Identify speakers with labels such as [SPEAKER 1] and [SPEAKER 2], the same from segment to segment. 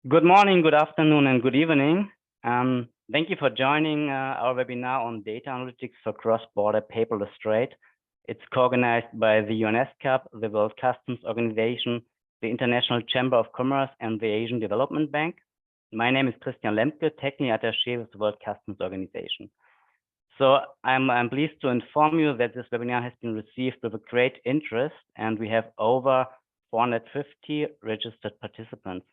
[SPEAKER 1] Good morning, good afternoon, and good evening. Thank you for joining our webinar on data analytics for cross-border paperless trade. It's co-organized by the ESCAP, the World Customs Organization, the International Chamber of Commerce, and the Asian Development Bank. My name is Christian Lemke, Technical Attaché with the World Customs Organization. So I'm pleased to inform you that this webinar has been received with a great interest, and we have over 450 registered participants.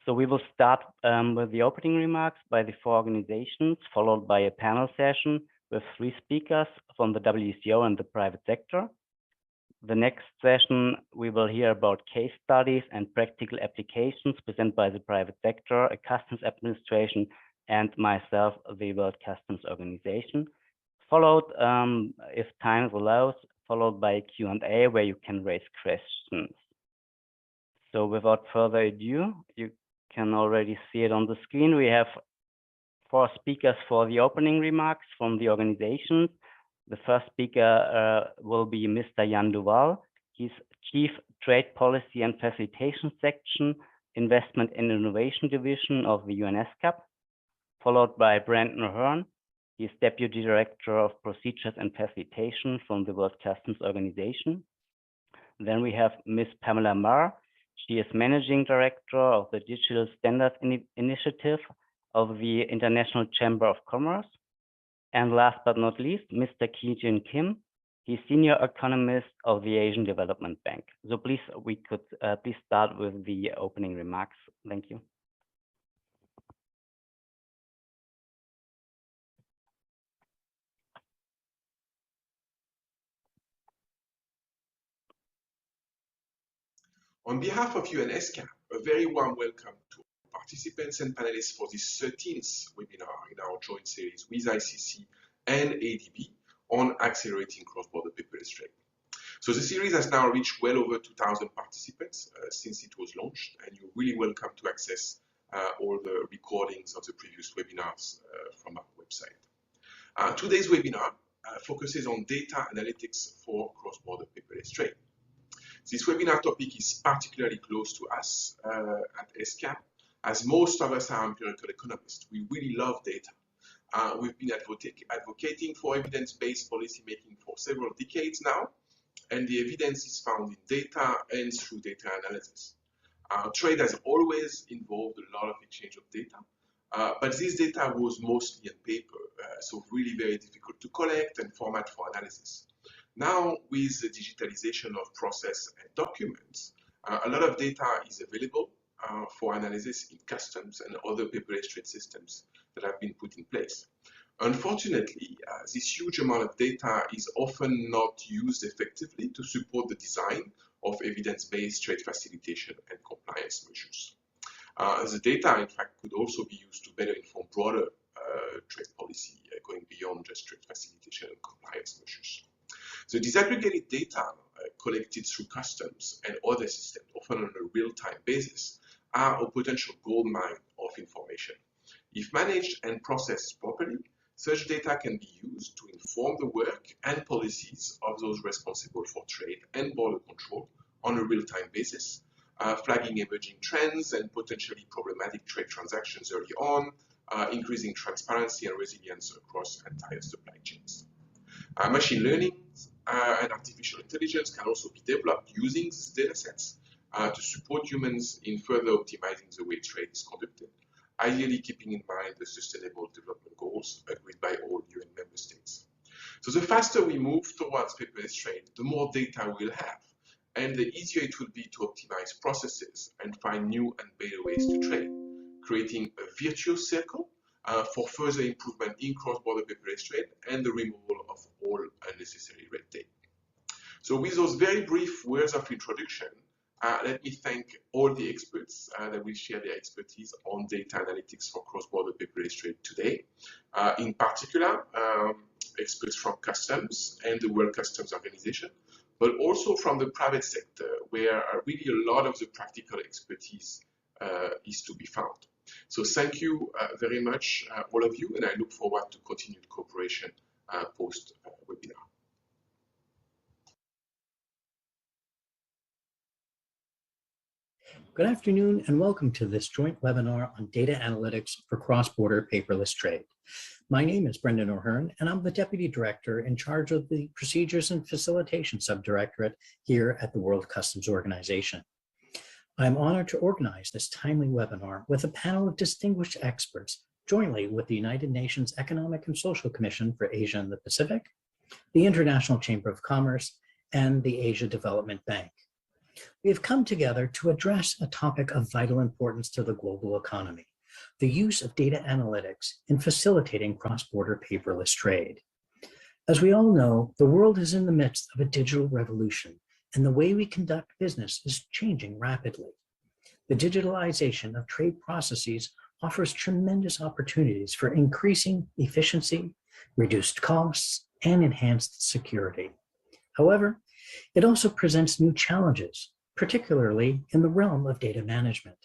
[SPEAKER 1] So we will start with the opening remarks by the four organizations, followed by a panel session with 3 speakers from the WCO and the private sector. The next session, we will hear about case studies and practical applications presented by the private sector, a customs administration, and myself, the World Customs Organization. Followed, if time allows, followed by a Q&A where you can raise questions. So without further ado, you can already see it on the screen. We have 4 speakers for the opening remarks from the organizations. The first speaker will be Mr. Jan Duval. He's Chief Trade Policy and Facilitation Section, Investment and Innovation Division of the ESCAP, followed by Brandon Hearn. He's Deputy Director of Procedures and Facilitation from the World Customs Organization. Then we have Ms. Pamela Marr. She is Managing Director of the Digital Standards Initiative of the International Chamber of Commerce. And last but not least, Mr. Ki-Jin Kim. He's Senior Economist of the Asian Development Bank. So please, we could please start with the opening remarks. Thank you.
[SPEAKER 2] On behalf of ESCAP, a very warm welcome to participants and panelists for this 13th webinar in our joint series with ICC and ADB on accelerating cross-border paperless trade. So the series has now reached well over 2,000 participants since it was launched, and you're really welcome to access all the recordings of the previous webinars from our website. Today's webinar focuses on data analytics for cross-border paperless trade. This webinar topic is particularly close to us at ESCAP, as most of us are empirical economists. We really love data. We've been advocating for evidence-based policymaking for several decades now, and the evidence is found in data and through data analysis. Trade has always involved a lot of exchange of data, but this data was mostly on paper, so really very difficult to collect and format for analysis. Now, with the digitalization of process and documents, a lot of data is available for analysis in customs and other paperless trade systems that have been put in place. Unfortunately, this huge amount of data is often not used effectively to support the design of evidence-based trade facilitation and compliance measures. The data, in fact, could also be used to better inform broader trade policy, going beyond just trade facilitation and compliance measures. So disaggregated data collected through customs and other systems, often on a real-time basis, are a potential goldmine of information. If managed and processed properly, such data can be used to inform the work and policies of those responsible for trade and border control on a real-time basis, flagging emerging trends and potentially problematic trade transactions early on, increasing transparency and resilience across entire supply chains. Machine learning and artificial intelligence can also be developed using these data sets to support humans in further optimizing the way trade is conducted, ideally keeping in mind the Sustainable Development Goals agreed by all UN member states. So the faster we move towards paperless trade, the more data we'll have, and the easier it will be to optimize processes and find new and better ways to trade, creating a virtuous circle for further improvement in cross-border paperless trade and the removal of all unnecessary red tape. So with those very brief words of introduction, let me thank all the experts that will share their expertise on data analytics for cross-border paperless trade today. In particular, experts from customs and the World Customs Organization, but also from the private sector, where really a lot of the practical expertise is to be found. So thank you very much, all of you, and I look forward to continued cooperation post-webinar.
[SPEAKER 3] Good afternoon and welcome to this joint webinar on data analytics for cross-border paperless trade. My name is Brendan O'Hearn and I'm the Deputy Director in charge of the Procedures and Facilitation Subdirectorate here at the World Customs Organization. I'm honored to organize this timely webinar with a panel of distinguished experts jointly with the United Nations Economic and Social Commission for Asia and the Pacific, the International Chamber of Commerce, and the Asia Development Bank. We have come together to address a topic of vital importance to the global economy, the use of data analytics in facilitating cross-border paperless trade. As we all know, the world is in the midst of a digital revolution, and the way we conduct business is changing rapidly. The digitalization of trade processes offers tremendous opportunities for increasing efficiency, reduced costs, and enhanced security. However, it also presents new challenges, particularly in the realm of data management.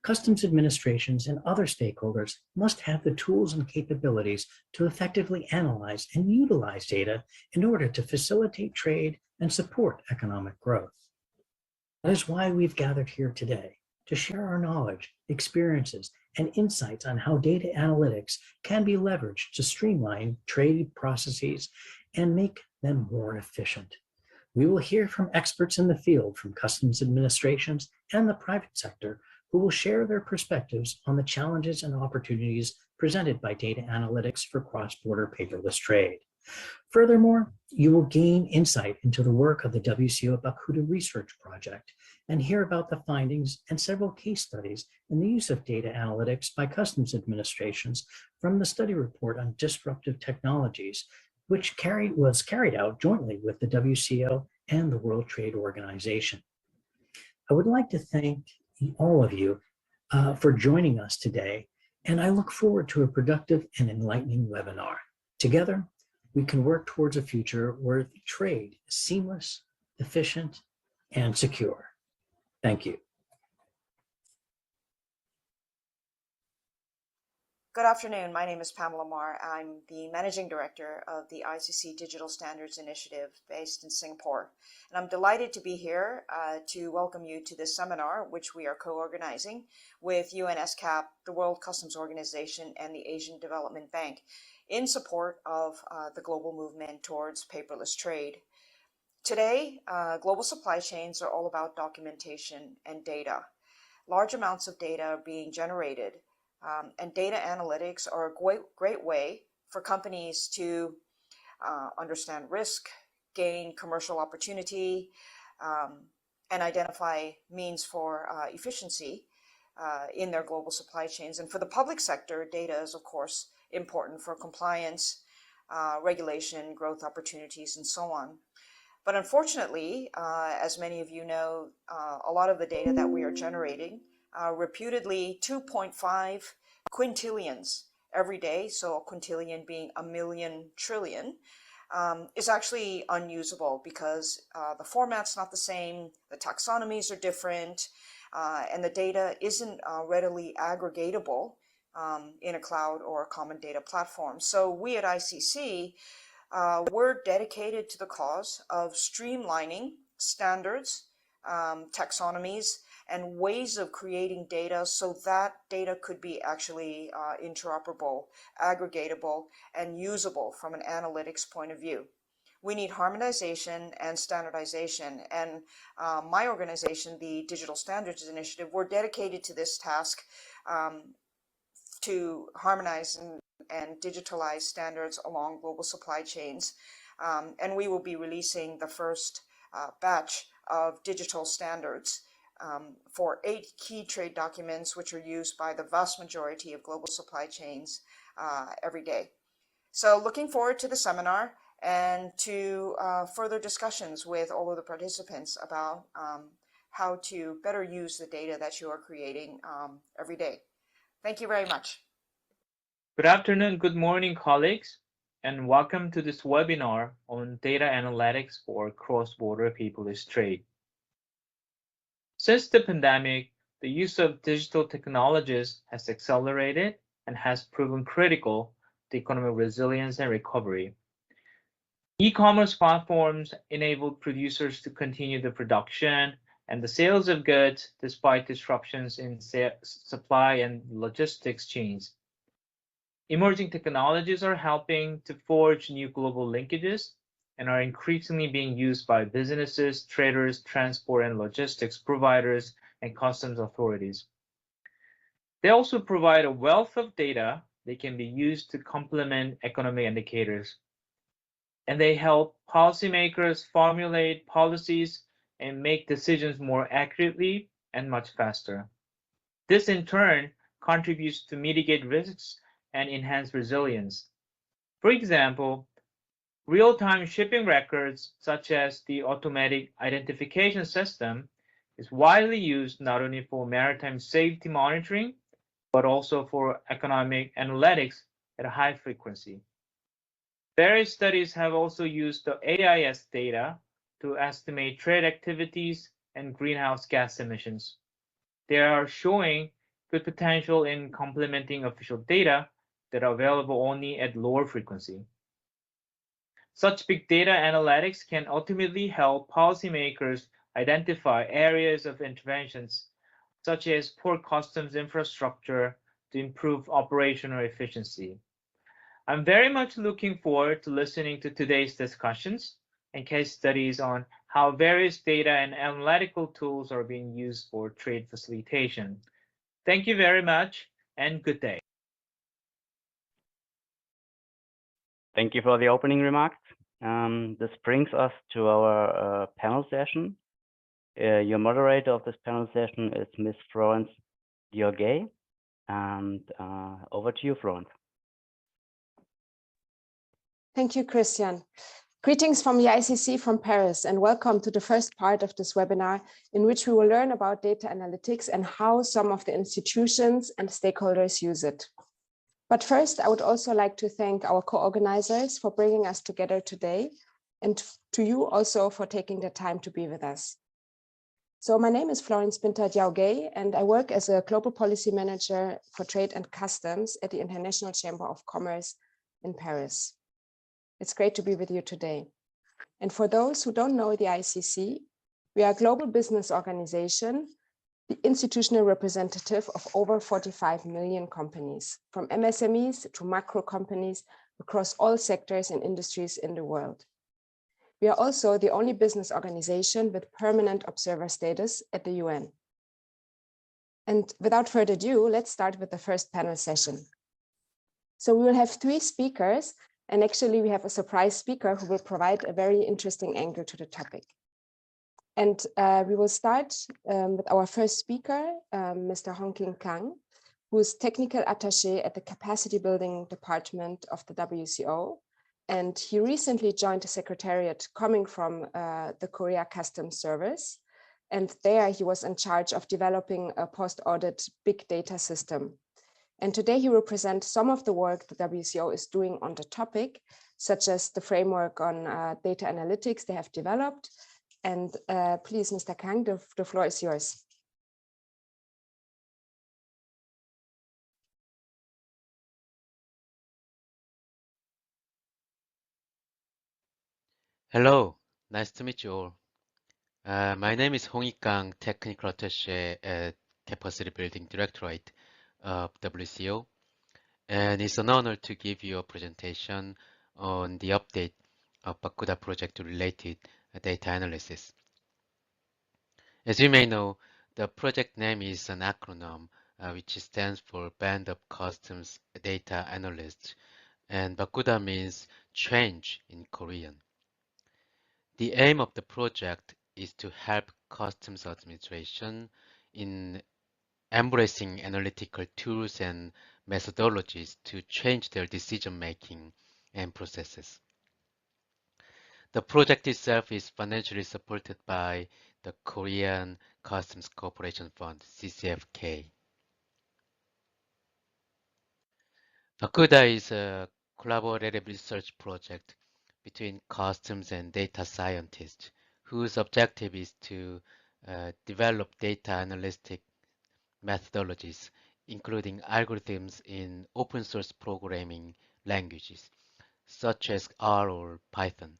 [SPEAKER 3] Customs administrations and other stakeholders must have the tools and capabilities to effectively analyze and utilize data in order to facilitate trade and support economic growth. That is why we've gathered here today, to share our knowledge, experiences, and insights on how data analytics can be leveraged to streamline trade processes and make them more efficient. We will hear from experts in the field from customs administrations and the private sector who will share their perspectives on the challenges and opportunities presented by data analytics for cross-border paperless trade. Furthermore, you will gain insight into the work of the WCO Research Project and hear about the findings and several case studies in the use of data analytics by customs administrations from the study report on disruptive technologies, which was carried out jointly with the WCO and the World Trade Organization. I would like to thank all of you for joining us today, and I look forward to a productive and enlightening webinar. Together, we can work towards a future where trade is seamless, efficient, and secure. Thank you.
[SPEAKER 4] Good afternoon. My name is Pamela Marr. I'm the Managing Director of the ICC Digital Standards Initiative based in Singapore. And I'm delighted to be here to welcome you to this seminar, which we are co-organizing with ESCAP, the World Customs Organization, and the Asian Development Bank in support of the global movement towards paperless trade. Today, global supply chains are all about documentation and data. Large amounts of data are being generated. And data analytics are a great way for companies to understand risk, gain commercial opportunity, and identify means for efficiency in their global supply chains. And for the public sector, data is, of course, important for compliance, regulation, growth opportunities, and so on. But unfortunately, as many of you know, a lot of the data that we are generating reputedly 2.5 quintillions every day, so a quintillion being a million trillion, is actually unusable because the format's not the same, the taxonomies are different, and the data isn't readily aggregatable in a cloud or a common data platform. So we at ICC, we're dedicated to the cause of streamlining standards, taxonomies, and ways of creating data so that data could be actually interoperable, aggregatable, and usable from an analytics point of view. We need harmonization and standardization, and my organization, the Digital Standards Initiative, we're dedicated to this task to harmonize and digitalize standards along global supply chains. And we will be releasing the first batch of digital standards for 8 key trade documents, which are used by the vast majority of global supply chains every day. So looking forward to the seminar and to further discussions with all of the participants about how to better use the data that you are creating every day. Thank you very much.
[SPEAKER 5] Good afternoon, good morning, colleagues, and welcome to this webinar on data analytics for cross-border paperless trade. Since the pandemic, the use of digital technologies has accelerated and has proven critical to economic resilience and recovery. E-commerce platforms enabled producers to continue the production and the sales of goods despite disruptions in supply and logistics chains. Emerging technologies are helping to forge new global linkages and are increasingly being used by businesses, traders, transport and logistics providers, and customs authorities. They also provide a wealth of data that can be used to complement economic indicators. And they help policymakers formulate policies and make decisions more accurately and much faster. This in turn contributes to mitigate risks and enhance resilience. For example, real-time shipping records, such as the automatic identification system, is widely used not only for maritime safety monitoring, but also for economic analytics at a high frequency. Various studies have also used the AIS data to estimate trade activities and greenhouse gas emissions. They are showing good potential in complementing official data that are available only at lower frequency. Such big data analytics can ultimately help policymakers identify areas of interventions, such as port customs infrastructure, to improve operational efficiency. I'm very much looking forward to listening to today's discussions and case studies on how various data and analytical tools are being used for trade facilitation. Thank you very much and good day.
[SPEAKER 1] Thank you for the opening remarks. This brings us to our panel session. Your moderator of this panel session is Ms. Florence Diogay, and over to you, Florence.
[SPEAKER 6] Thank you, Christian. Greetings from the ICC from Paris, and welcome to the first part of this webinar, in which we will learn about data analytics and how some of the institutions and stakeholders use it. But first, I would also like to thank our co-organizers for bringing us together today, and to you also for taking the time to be with us. So my name is Florence Diogay, and I work as a Global Policy Manager for Trade and Customs at the International Chamber of Commerce in Paris. It's great to be with you today. And for those who don't know the ICC, we are a global business organization, the institutional representative of over 45 million companies, from MSMEs to macro companies across all sectors and industries in the world. We are also the only business organization with permanent observer status at the UN. And without further ado, let's start with the first panel session. So we will have 3 speakers, and actually we have a surprise speaker who will provide a very interesting angle to the topic. And we will start with our first speaker, Mr. Hongqing Kang, who is technical attaché at the capacity building department of the WCO. And he recently joined the secretariat coming from the Korea Customs Service. And there he was in charge of developing a post-audit big data system. And today he will present some of the work the WCO is doing on the topic, such as the framework on data analytics they have developed. And please, Mr. Kang, the floor is yours.
[SPEAKER 7] Hello, nice to meet you all. My name is Hong Kang, Technical Attaché at Capacity Building Directorate of WCO, and it's an honor to give you a presentation on the update of Bakuda project-related data analysis. As you may know, the project name is an acronym which stands for Band of Customs Data Analysts, and Bakuda means change in Korean. The aim of the project is to help customs administration in embracing analytical tools and methodologies to change their decision-making and processes. The project itself is financially supported by the Korean Customs Cooperation Fund, CCFK. Bakuda is a collaborative research project between customs and data scientists, whose objective is to develop data analytic methodologies, including algorithms in open source programming languages, such as R or Python.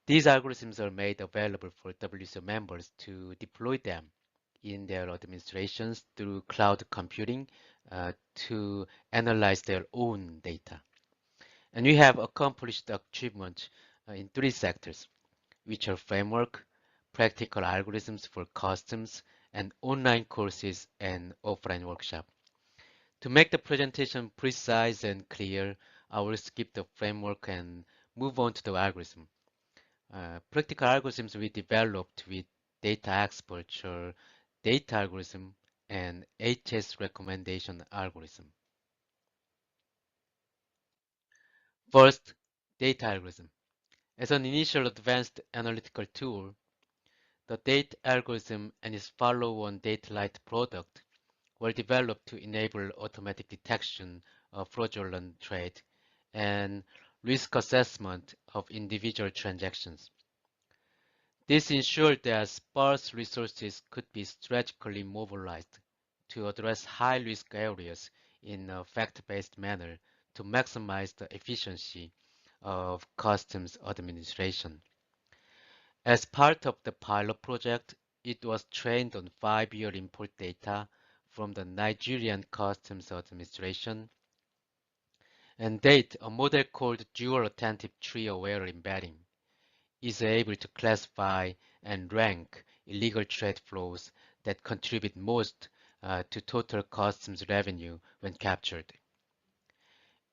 [SPEAKER 7] These algorithms are made available for WCO members to deploy them in their administrations through cloud computing to analyze their own data. And we have accomplished achievements in 3 sectors, which are framework, practical algorithms for customs, and online courses and offline workshop. To make the presentation precise and clear, I will skip the framework and move on to the algorithm. Practical algorithms we developed with data experts are data algorithm and HS recommendation algorithm. First, data algorithm. As an initial advanced analytical tool, the data algorithm and its follow-on DataLite product were developed to enable automatic detection of fraudulent trade and risk assessment of individual transactions. This ensured that sparse resources could be strategically mobilized to address high-risk areas in a fact-based manner to maximize the efficiency of customs administration. As part of the pilot project, it was trained on 5-year import data from the Nigerian Customs Administration, and date a model called Dual Attentive Tree-Aware Embedding is able to classify and rank illegal trade flows that contribute most to total customs revenue when captured.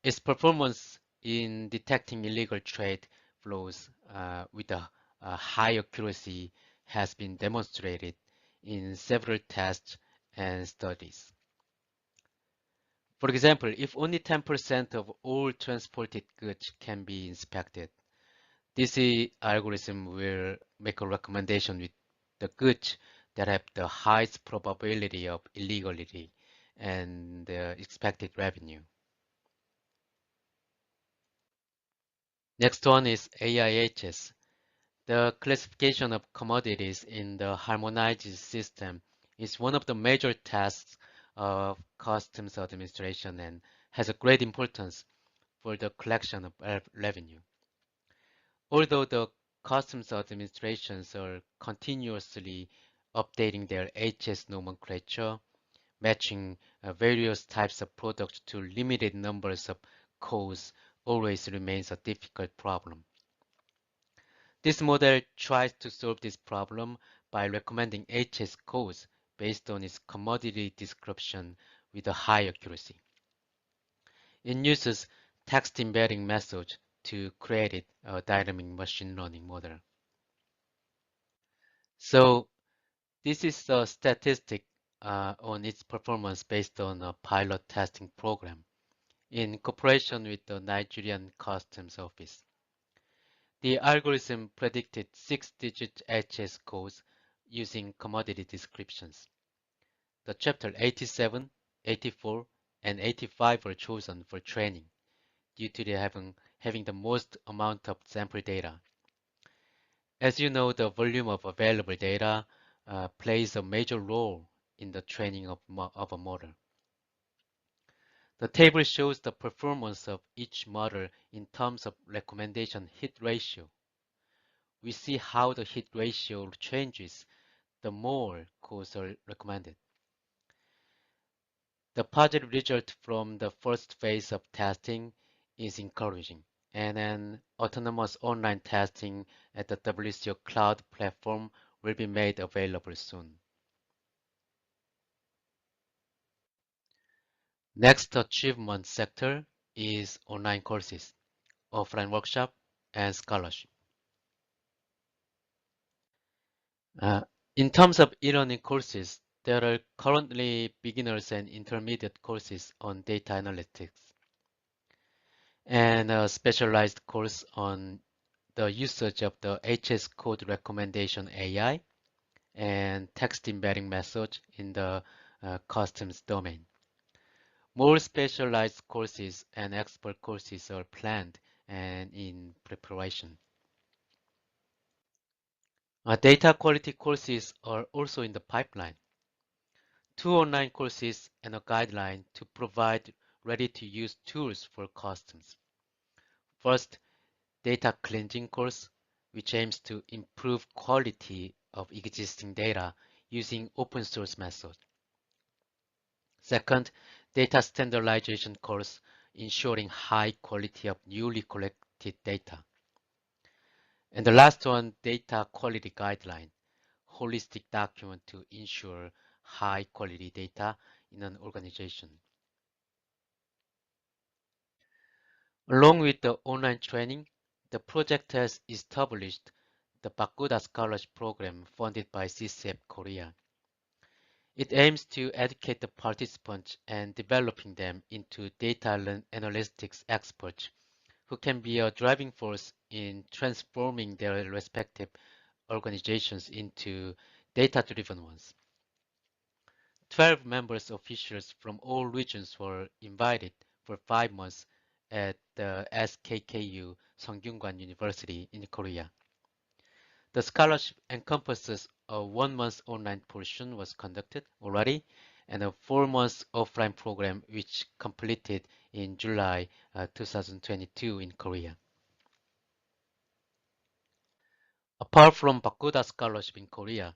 [SPEAKER 7] Its performance in detecting illegal trade flows with a high accuracy has been demonstrated in several tests and studies. For example, if only 10% of all transported goods can be inspected, this algorithm will make a recommendation with the goods that have the highest probability of illegality and the expected revenue. Next one is AIHS. The classification of commodities in the harmonized system is one of the major tasks of customs administration and has a great importance for the collection of revenue. Although the customs administrations are continuously updating their HS nomenclature, matching various types of products to limited numbers of codes always remains a difficult problem. This model tries to solve this problem by recommending HS codes based on its commodity description with a high accuracy. It uses text embedding methods to create a dynamic machine learning model. So this is a statistic on its performance based on a pilot testing program in cooperation with the Nigerian Customs Office. The algorithm predicted 6-digit HS codes using commodity descriptions. The chapter 87, 84, and 85 were chosen for training due to having the most amount of sample data. As you know, the volume of available data plays a major role in the training of a model. The table shows the performance of each model in terms of recommendation hit ratio. We see how the hit ratio changes the more codes are recommended. The positive result from the first phase of testing is encouraging, and an autonomous online testing at the WCO cloud platform will be made available soon. Next achievement sector is online courses, offline workshop, and scholarship. In terms of e-learning courses, there are currently beginners and intermediate courses on data analytics, and a specialized course on the usage of the HS code recommendation AI and text embedding method in the customs domain. More specialized courses and expert courses are planned and in preparation. Data quality courses are also in the pipeline. 2 online courses and a guideline to provide ready-to-use tools for customs. First, data cleansing course which aims to improve quality of existing data using open source methods. Second, data standardization course ensuring high quality of newly collected data. And the last one, data quality guideline, holistic document to ensure high quality data in an organization. Along with the online training, the project has established the Bakuda Scholarship Program funded by CCF Korea. It aims to educate the participants and developing them into data analytics experts who can be a driving force in transforming their respective organizations into data-driven ones. 12 members officials from all regions were invited for 5 months at the SKKU Seonggyungwan University in Korea. The scholarship encompasses a 1-month online portion was conducted already and a 4-month offline program which completed in July 2022 in Korea. Apart from Bakuda Scholarship in Korea,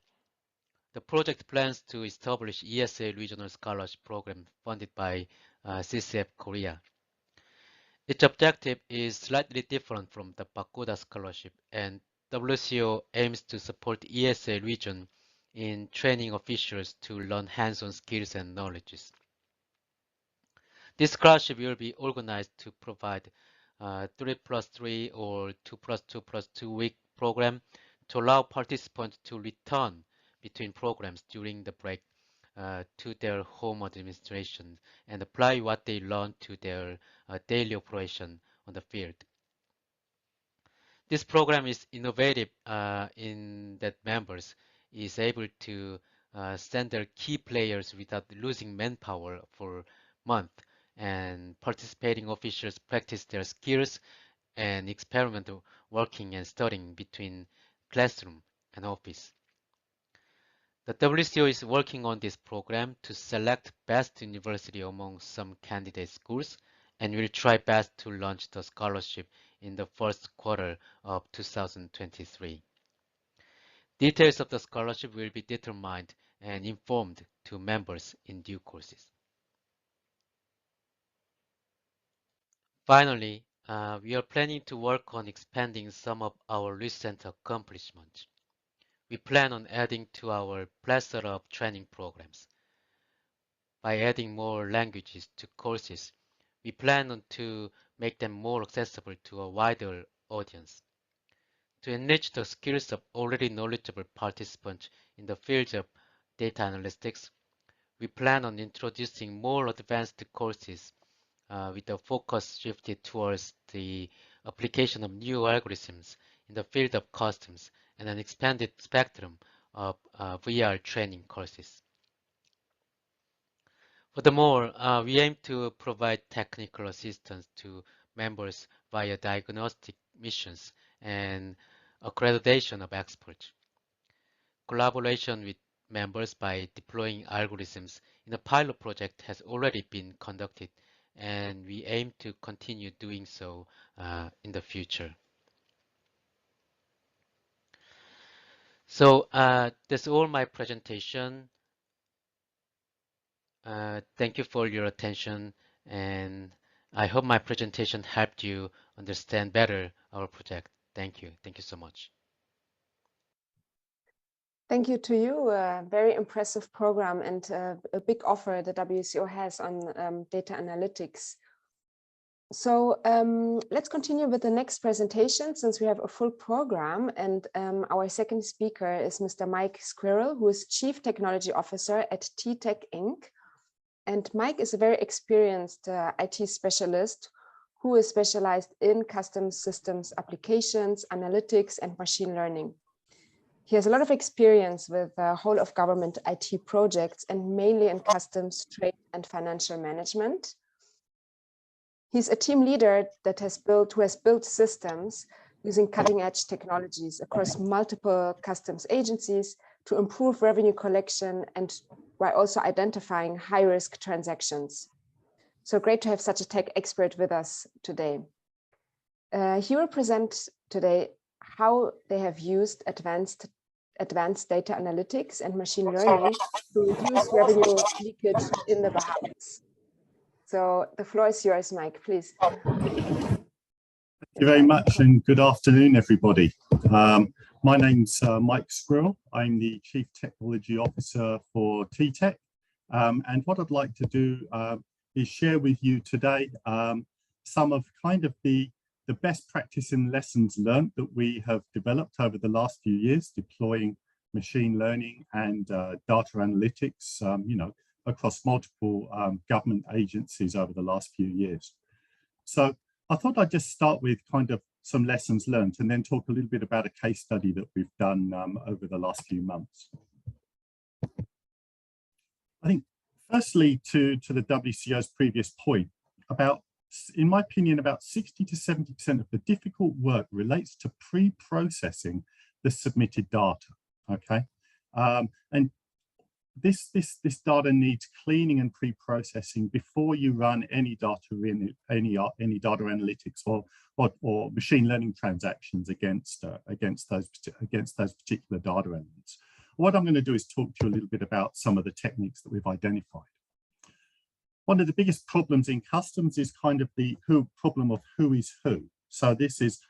[SPEAKER 7] the project plans to establish ESA Regional Scholarship Program funded by CCF Korea. Its objective is slightly different from the Bakuda Scholarship, and WCO aims to support ESA region in training officials to learn hands-on skills and knowledges. This scholarship will be organized to provide 3+3 or 2+2+2 week program to allow participants to return between programs during the break to their home administration and apply what they learned to their daily operation on the field. This program is innovative in that members is able to send their key players without losing manpower for months, and participating officials practice their skills and experiment working and studying between classroom and office. The WCO is working on this program to select best university among some candidate schools and will try best to launch the scholarship in the first quarter of 2023. Details of the scholarship will be determined and informed to members in due courses. Finally, we are planning to work on expanding some of our recent accomplishments. We plan on adding to our plethora of training programs. By adding more languages to courses, we plan on to make them more accessible to a wider audience. To enrich the skills of already knowledgeable participants in the field of data analytics, we plan on introducing more advanced courses with a focus shifted towards the application of new algorithms in the field of customs and an expanded spectrum of VR training courses. Furthermore, we aim to provide technical assistance to members via diagnostic missions and accreditation of experts. Collaboration with members by deploying algorithms in a pilot project has already been conducted, and we aim to continue doing so in the future. So that's all my presentation. Thank you for your attention, and I hope my presentation helped you understand better our project. Thank you. Thank you so much.
[SPEAKER 6] Thank you to you. A very impressive program and a big offer the WCO has on data analytics. So let's continue with the next presentation since we have a full program, and our second speaker is Mr. Mike Squirrel, who is Chief Technology Officer at T-Tech Inc. And Mike is a very experienced IT specialist who is specialized in custom systems applications, analytics, and machine learning. He has a lot of experience with whole of government IT projects and mainly in customs, trade, and financial management. He's a team leader who has built systems using cutting-edge technologies across multiple customs agencies to improve revenue collection and while also identifying high-risk transactions. So great to have such a tech expert with us today. He will present today how they have used advanced data analytics and machine learning to reduce revenue leakage in the Bahamas. So the floor is yours, Mike, please.
[SPEAKER 8] Thank you very much, and good afternoon, everybody. My name's Mike Squirrel. I'm the Chief Technology Officer for TTEC. And what I'd like to do is share with you today some of the best practice and lessons learned that we have developed over the last few years, deploying machine learning and data analytics, across multiple government agencies over the last few years. So I thought I'd just start with some lessons learned and then talk a little bit about a case study that we've done over the last few months. I think firstly, to the WCO's previous point, in my opinion, about 60 to 70% of the difficult work relates to pre-processing the submitted data, okay? And this data needs cleaning and pre-processing before you run any data analytics or machine learning transactions against those particular data elements. What I'm going to do is talk to you a little bit about some of the techniques that we've identified. One of the biggest problems in customs is the problem of who is who. So this is,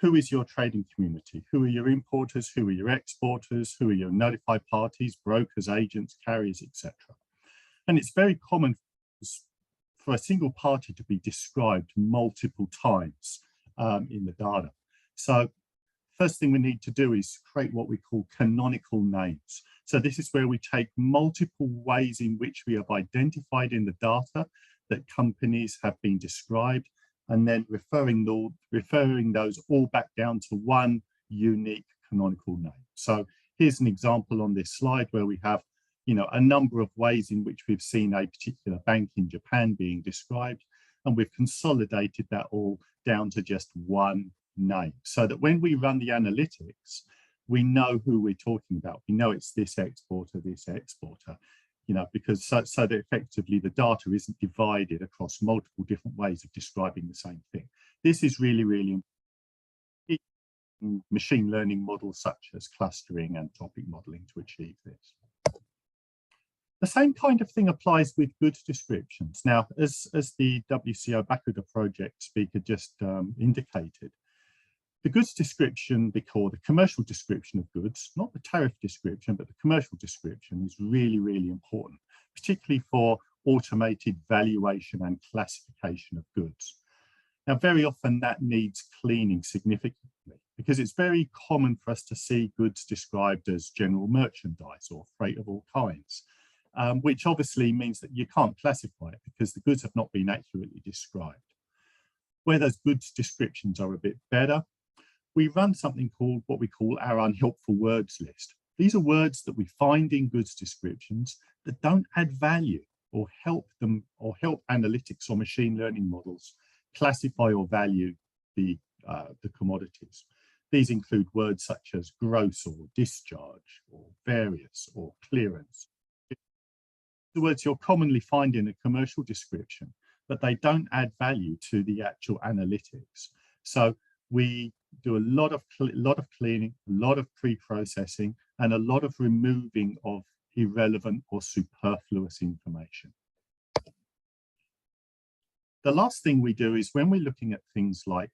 [SPEAKER 8] who is your trading community? Who are your importers? Who are your exporters? Who are your notified parties, brokers, agents, carriers, etc. And it's very common for a single party to be described multiple times in the data. So first thing we need to do is create what we call canonical names. So this is where we take multiple ways in which we have identified in the data that companies have been described, and then referring those all back down to one unique canonical name. So here's an example on this slide where we have, a number of ways in which we've seen a particular bank in Japan being described, and we've consolidated that all down to just one name, so that when we run the analytics, we know who we're talking about. We know it's this exporter, because so that effectively the data isn't divided across multiple different ways of describing the same thing. This is really, really important in machine learning models such as clustering and topic modeling to achieve this. The same kind of thing applies with goods descriptions. Now, as the WCO Bakuda project speaker just indicated, the goods description, the commercial description of goods, not the tariff description, but the commercial description is really, really important, particularly for automated valuation and classification of goods. Now, very often that needs cleaning significantly because it's very common for us to see goods described as general merchandise or freight of all kinds, which obviously means that you can't classify it because the goods have not been accurately described. Where those goods descriptions are a bit better, we run something called what we call our unhelpful words list. These are words that we find in goods descriptions that don't add value or help analytics or machine learning models classify or value the commodities. These include words such as gross or discharge or various or clearance. The words you'll commonly find in a commercial description, but they don't add value to the actual analytics. So we do a lot of cleaning, a lot of pre-processing, and a lot of removing of irrelevant or superfluous information. The last thing we do is when we're looking at things like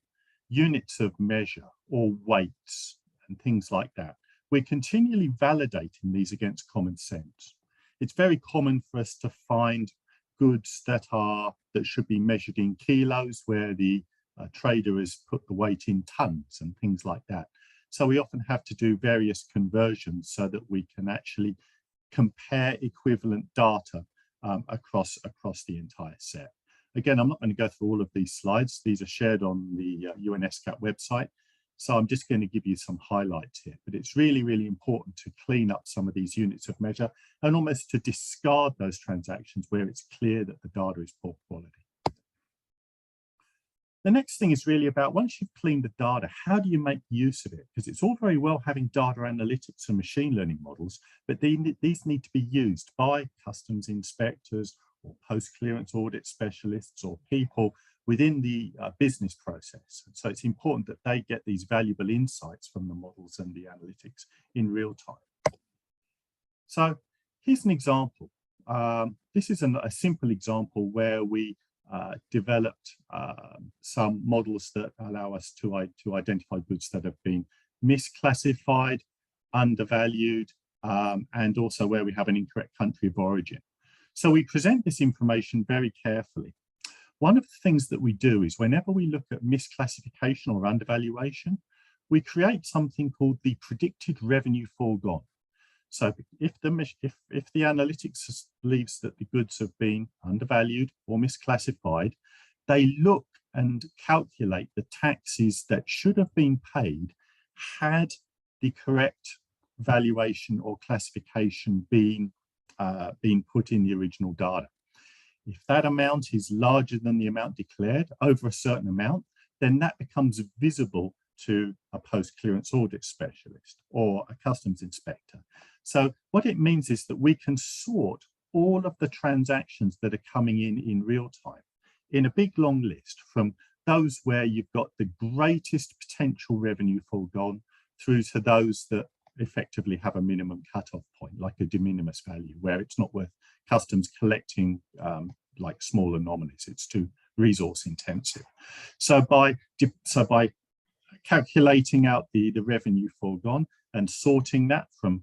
[SPEAKER 8] units of measure or weights and things like that, we're continually validating these against common sense. It's very common for us to find goods that should be measured in kilos where the trader has put the weight in tons and things like that. So we often have to do various conversions so that we can actually compare equivalent data across the entire set. Again, I'm not going to go through all of these slides. These are shared on the ESCAP website. So I'm just going to give you some highlights here, but it's really, really important to clean up some of these units of measure and almost to discard those transactions where it's clear that the data is poor quality. The next thing is really about, once you've cleaned the data, how do you make use of it? Because it's all very well having data analytics and machine learning models, but these need to be used by customs inspectors or post-clearance audit specialists or people within the business process. So it's important that they get these valuable insights from the models and the analytics in real time. So here's an example. This is a simple example where we developed some models that allow us to identify goods that have been misclassified, undervalued, and also where we have an incorrect country of origin. So we present this information very carefully. One of the things that we do is whenever we look at misclassification or undervaluation, we create something called the predicted revenue foregone. So if the analytics believes that the goods have been undervalued or misclassified, they look and calculate the taxes that should have been paid had the correct valuation or classification been put in the original data. If that amount is larger than the amount declared over a certain amount, then that becomes visible to a post-clearance audit specialist or a customs inspector. So what it means is that we can sort all of the transactions that are coming in real time in a big long list, from those where you've got the greatest potential revenue foregone through to those that effectively have a minimum cutoff point, like a de minimis value, where it's not worth customs collecting like small anomalies. It's too resource intensive. So by calculating out the revenue foregone and sorting that from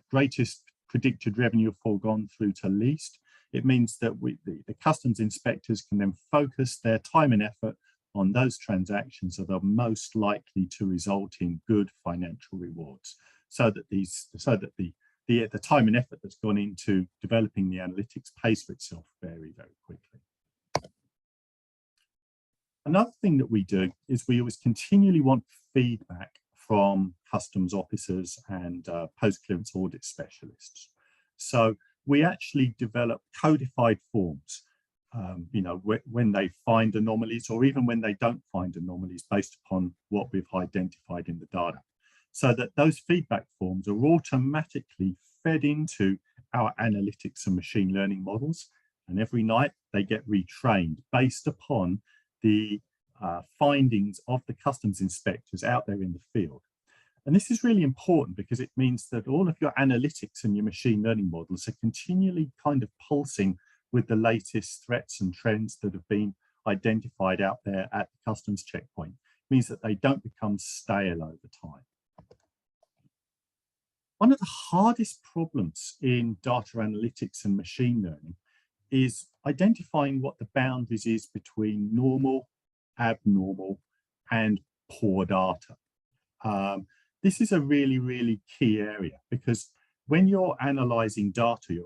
[SPEAKER 8] greatest predicted revenue foregone through to least, it means that the customs inspectors can then focus their time and effort on those transactions that are most likely to result in good financial rewards, so that the time and effort that's gone into developing the analytics pays for itself very, very quickly. Another thing that we do is we always continually want feedback from customs officers and post-clearance audit specialists. So we actually develop codified forms, you know, when they find anomalies or even when they don't find anomalies based upon what we've identified in the data, so that those feedback forms are automatically fed into our analytics and machine learning models. And every night they get retrained based upon the findings of the customs inspectors out there in the field. And this is really important because it means that all of your analytics and your machine learning models are continually kind of pulsing with the latest threats and trends that have been identified out there at the customs checkpoint. It means that they don't become stale over time. One of the hardest problems in data analytics and machine learning is identifying what the boundaries is between normal, abnormal, and poor data. This is a really, really key area, because when you're analyzing data,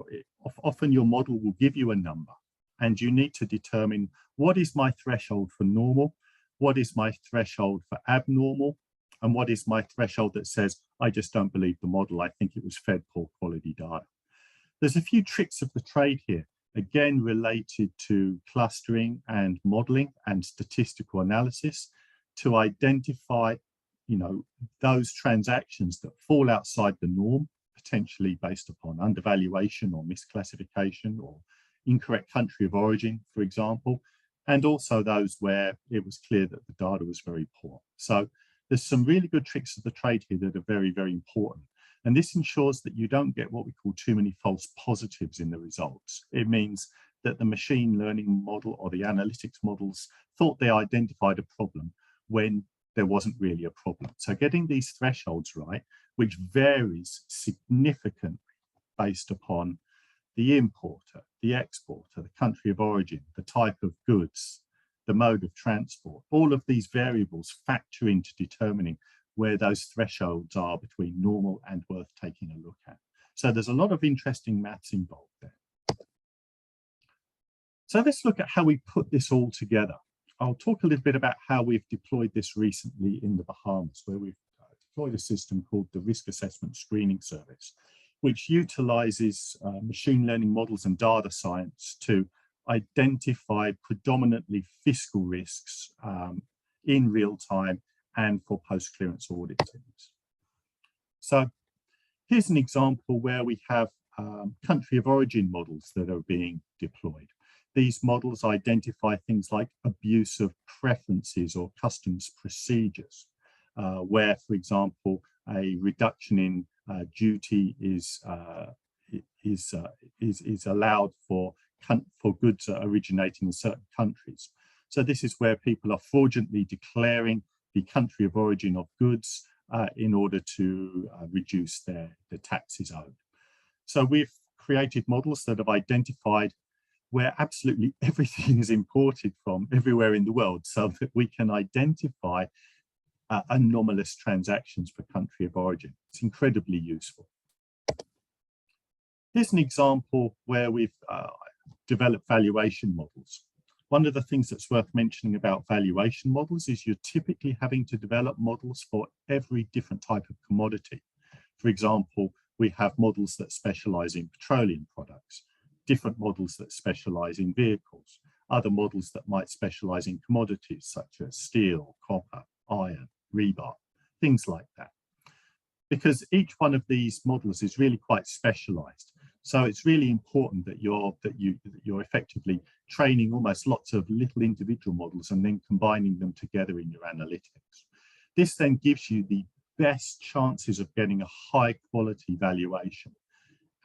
[SPEAKER 8] often your model will give you a number and you need to determine what is my threshold for normal, what is my threshold for abnormal, and what is my threshold that says, I just don't believe the model, I think it was fed poor quality data. There's a few tricks of the trade here, again related to clustering and modeling and statistical analysis, to identify, you know, those transactions that fall outside the norm, potentially based upon undervaluation or misclassification or incorrect country of origin, for example, and also those where it was clear that the data was very poor. So there's some really good tricks of the trade here that are very, very important. And this ensures that you don't get what we call too many false positives in the results. It means that the machine learning model or the analytics models thought they identified a problem when there wasn't really a problem. So getting these thresholds right, which varies significantly based upon the importer, the exporter, the country of origin, the type of goods, the mode of transport, all of these variables factor into determining where those thresholds are between normal and worth taking a look at. So there's a lot of interesting maths involved there. So let's look at how we put this all together. I'll talk a little bit about how we've deployed this recently in the Bahamas, where we've deployed a system called the Risk Assessment Screening Service, which utilizes machine learning models and data science to identify predominantly fiscal risks in real time and for post-clearance audit teams. So here's an example where we have country of origin models that are being deployed. these models identify things like abuse of preferences or customs procedures, where, for example, a reduction in duty is allowed for goods originating in certain countries. So this is where people are fraudulently declaring the country of origin of goods in order to reduce the taxes owed. So we've created models that have identified where absolutely everything is imported from everywhere in the world, so that we can identify anomalous transactions for country of origin. It's incredibly useful. Here's an example where we've developed valuation models. One of the things that's worth mentioning about valuation models is you're typically having to develop models for every different type of commodity. For example, we have models that specialize in petroleum products, different models that specialize in vehicles, other models that might specialize in commodities such as steel, copper, iron, rebar, things like that. Because each one of these models is really quite specialized. So it's really important that you're effectively training almost lots of little individual models and then combining them together in your analytics. This then gives you the best chances of getting a high quality valuation.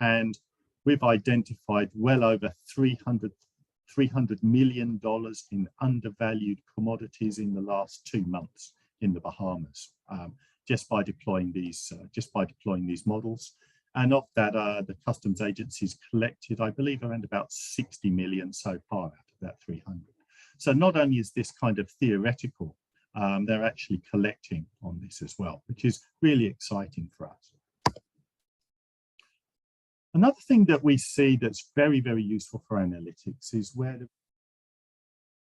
[SPEAKER 8] And we've identified well over $300 million in undervalued commodities in the last 2 months in the Bahamas, just by deploying these models. And of that, the customs agencies collected, I believe, around about 60 million so far out of that 300. So not only is this kind of theoretical, they're actually collecting on this as well, which is really exciting for us. Another thing that we see that's very, very useful for analytics is where the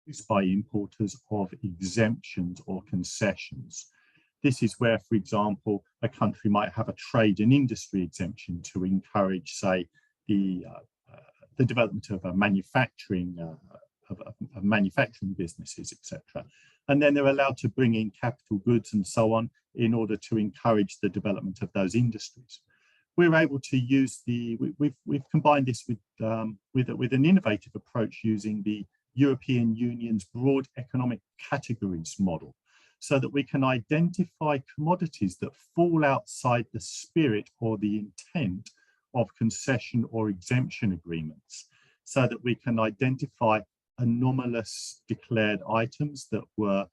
[SPEAKER 8] use by importers of exemptions or concessions. This is where, for example, a country might have a trade and industry exemption to encourage, say, the development of a manufacturing businesses, etc. And then they're allowed to bring in capital goods and so on in order to encourage the development of those industries. We're able to use we've combined this with an innovative approach using the European Union's broad economic categories model, so that we can identify commodities that fall outside the spirit or the intent of concession or exemption agreements, so that we can identify anomalous declared items that were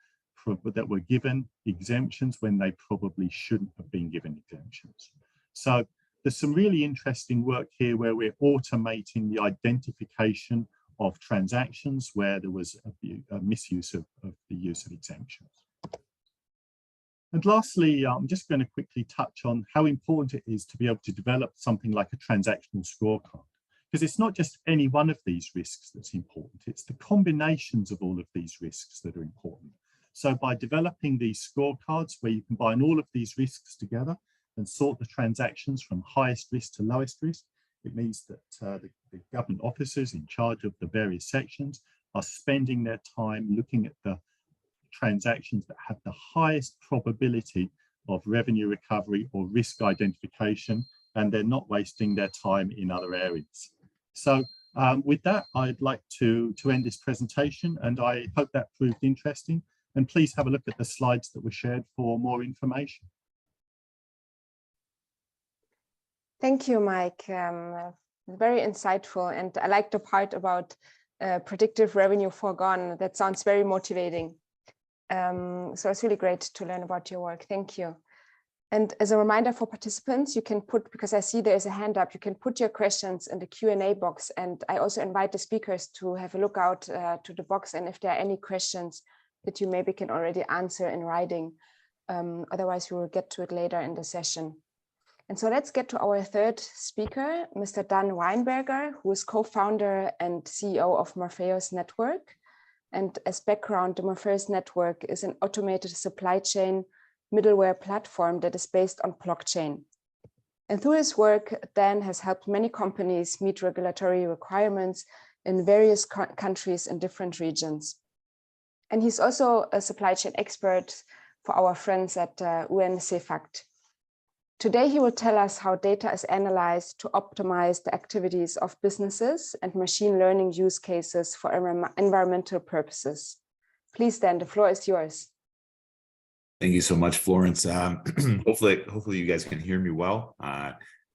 [SPEAKER 8] given exemptions when they probably shouldn't have been given exemptions. So there's some really interesting work here where we're automating the identification of transactions where there was a misuse of the use of exemptions. And lastly, I'm just going to quickly touch on how important it is to be able to develop something like a transactional scorecard. Because it's not just any one of these risks that's important, it's the combinations of all of these risks that are important. So by developing these scorecards where you combine all of these risks together and sort the transactions from highest risk to lowest risk, it means that the government officers in charge of the various sections are spending their time looking at the transactions that have the highest probability of revenue recovery or risk identification, and they're not wasting their time in other areas. So with that, I'd like to end this presentation, and I hope that proved interesting. And please have a look at the slides that were shared for more information.
[SPEAKER 6] Thank you, Mike. Very insightful. And I like the part about predictive revenue foregone. That sounds very motivating. So it's really great to learn about your work. Thank you. And as a reminder for participants, you can put, because I see there's a hand up, you can put your questions in the Q&A box. And I also invite the speakers to have a look out to the box. And if there are any questions that you maybe can already answer in writing, otherwise we will get to it later in the session. And so let's get to our third speaker, Mr. Dan Weinberger, who is co-founder and CEO of Morpheus Network. And as background, the Morpheus Network is an automated supply chain middleware platform that is based on blockchain. And through his work, Dan has helped many companies meet regulatory requirements in various countries in different regions. And he's also a supply chain expert for our friends at UNCFACT. Today, he will tell us how data is analyzed to optimize the activities of businesses and machine learning use cases for environmental purposes. Please, Dan, the floor is yours.
[SPEAKER 9] Thank you so much, Florence. Hopefully you guys can hear me well.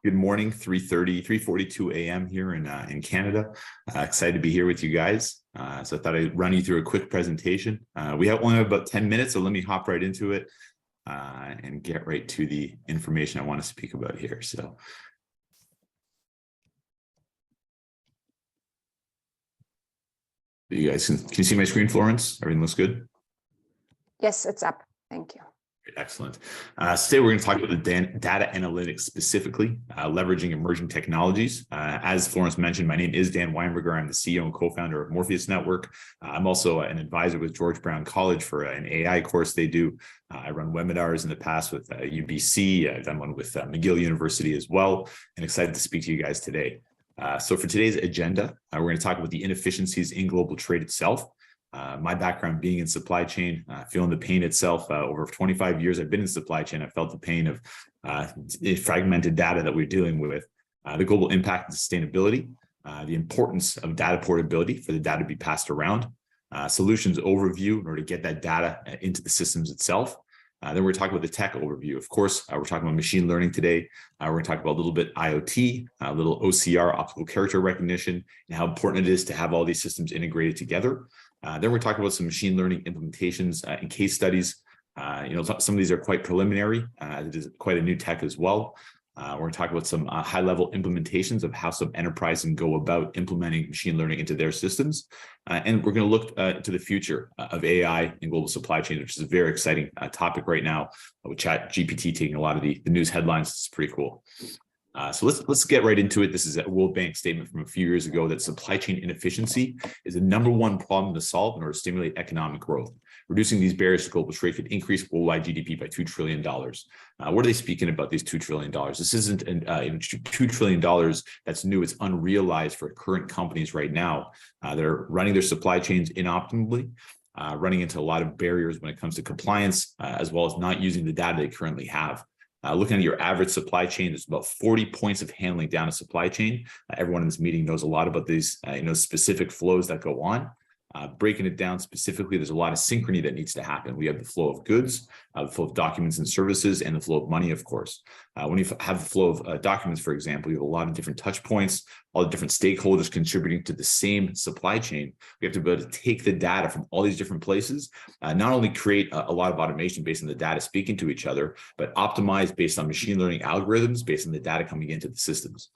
[SPEAKER 9] Good morning, 3:42 a.m. here in Canada. Excited to be here with you guys. So I thought I'd run you through a quick presentation. We only have about 10 minutes, so let me hop right into it and get right to the information I want to speak about here. So you guys can you see my screen, Florence? Everything looks good?
[SPEAKER 6] Yes, it's up. Thank you.
[SPEAKER 9] Excellent. Today we're going to talk about the data analytics specifically, leveraging emerging technologies. As Florence mentioned, my name is Dan Weinberger. I'm the CEO and co-founder of Morpheus Network. I'm also an advisor with George Brown College for an AI course they do. I run webinars in the past with UBC. I've done one with McGill University as well, and excited to speak to you guys today. So for today's agenda, we're going to talk about the inefficiencies in global trade itself. My background being in supply chain, feeling the pain itself. Over 25 years I've been in supply chain. I felt the pain of fragmented data that we're dealing with, the global impact and sustainability, the importance of data portability for the data to be passed around, solutions overview in order to get that data into the systems itself. Then we're talking about the tech overview. Of course, we're talking about machine learning today. We're going to talk about a little bit IoT, a little OCR, optical character recognition, and how important it is to have all these systems integrated together. Then we're talking about some machine learning implementations and case studies. Some of these are quite preliminary. It is quite a new tech as well. We're going to talk about some high-level implementations of how some enterprises can go about implementing machine learning into their systems. And we're going to look to the future of AI and global supply chain, which is a very exciting topic right now with ChatGPT taking a lot of the news headlines. It's pretty cool. So let's get right into it. This is a World Bank statement from a few years ago that supply chain inefficiency is the #1 problem to solve in order to stimulate economic growth. Reducing these barriers to global trade could increase worldwide GDP by $2 trillion. What are they speaking about, these $2 trillion? This isn't $2 trillion that's new. It's unrealized for current companies right now that are running their supply chains inoptimally, running into a lot of barriers when it comes to compliance, as well as not using the data they currently have. Looking at your average supply chain, there's about 40 points of handling down a supply chain. Everyone in this meeting knows a lot about these specific flows that go on. Breaking it down specifically, there's a lot of synchrony that needs to happen. We have the flow of goods, the flow of documents and services, and the flow of money, of course. When you have the flow of documents, for example, you have a lot of different touch points, all the different stakeholders contributing to the same supply chain. We have to be able to take the data from all these different places, not only create a lot of automation based on the data speaking to each other, but optimize based on machine learning algorithms based on the data coming into the systems.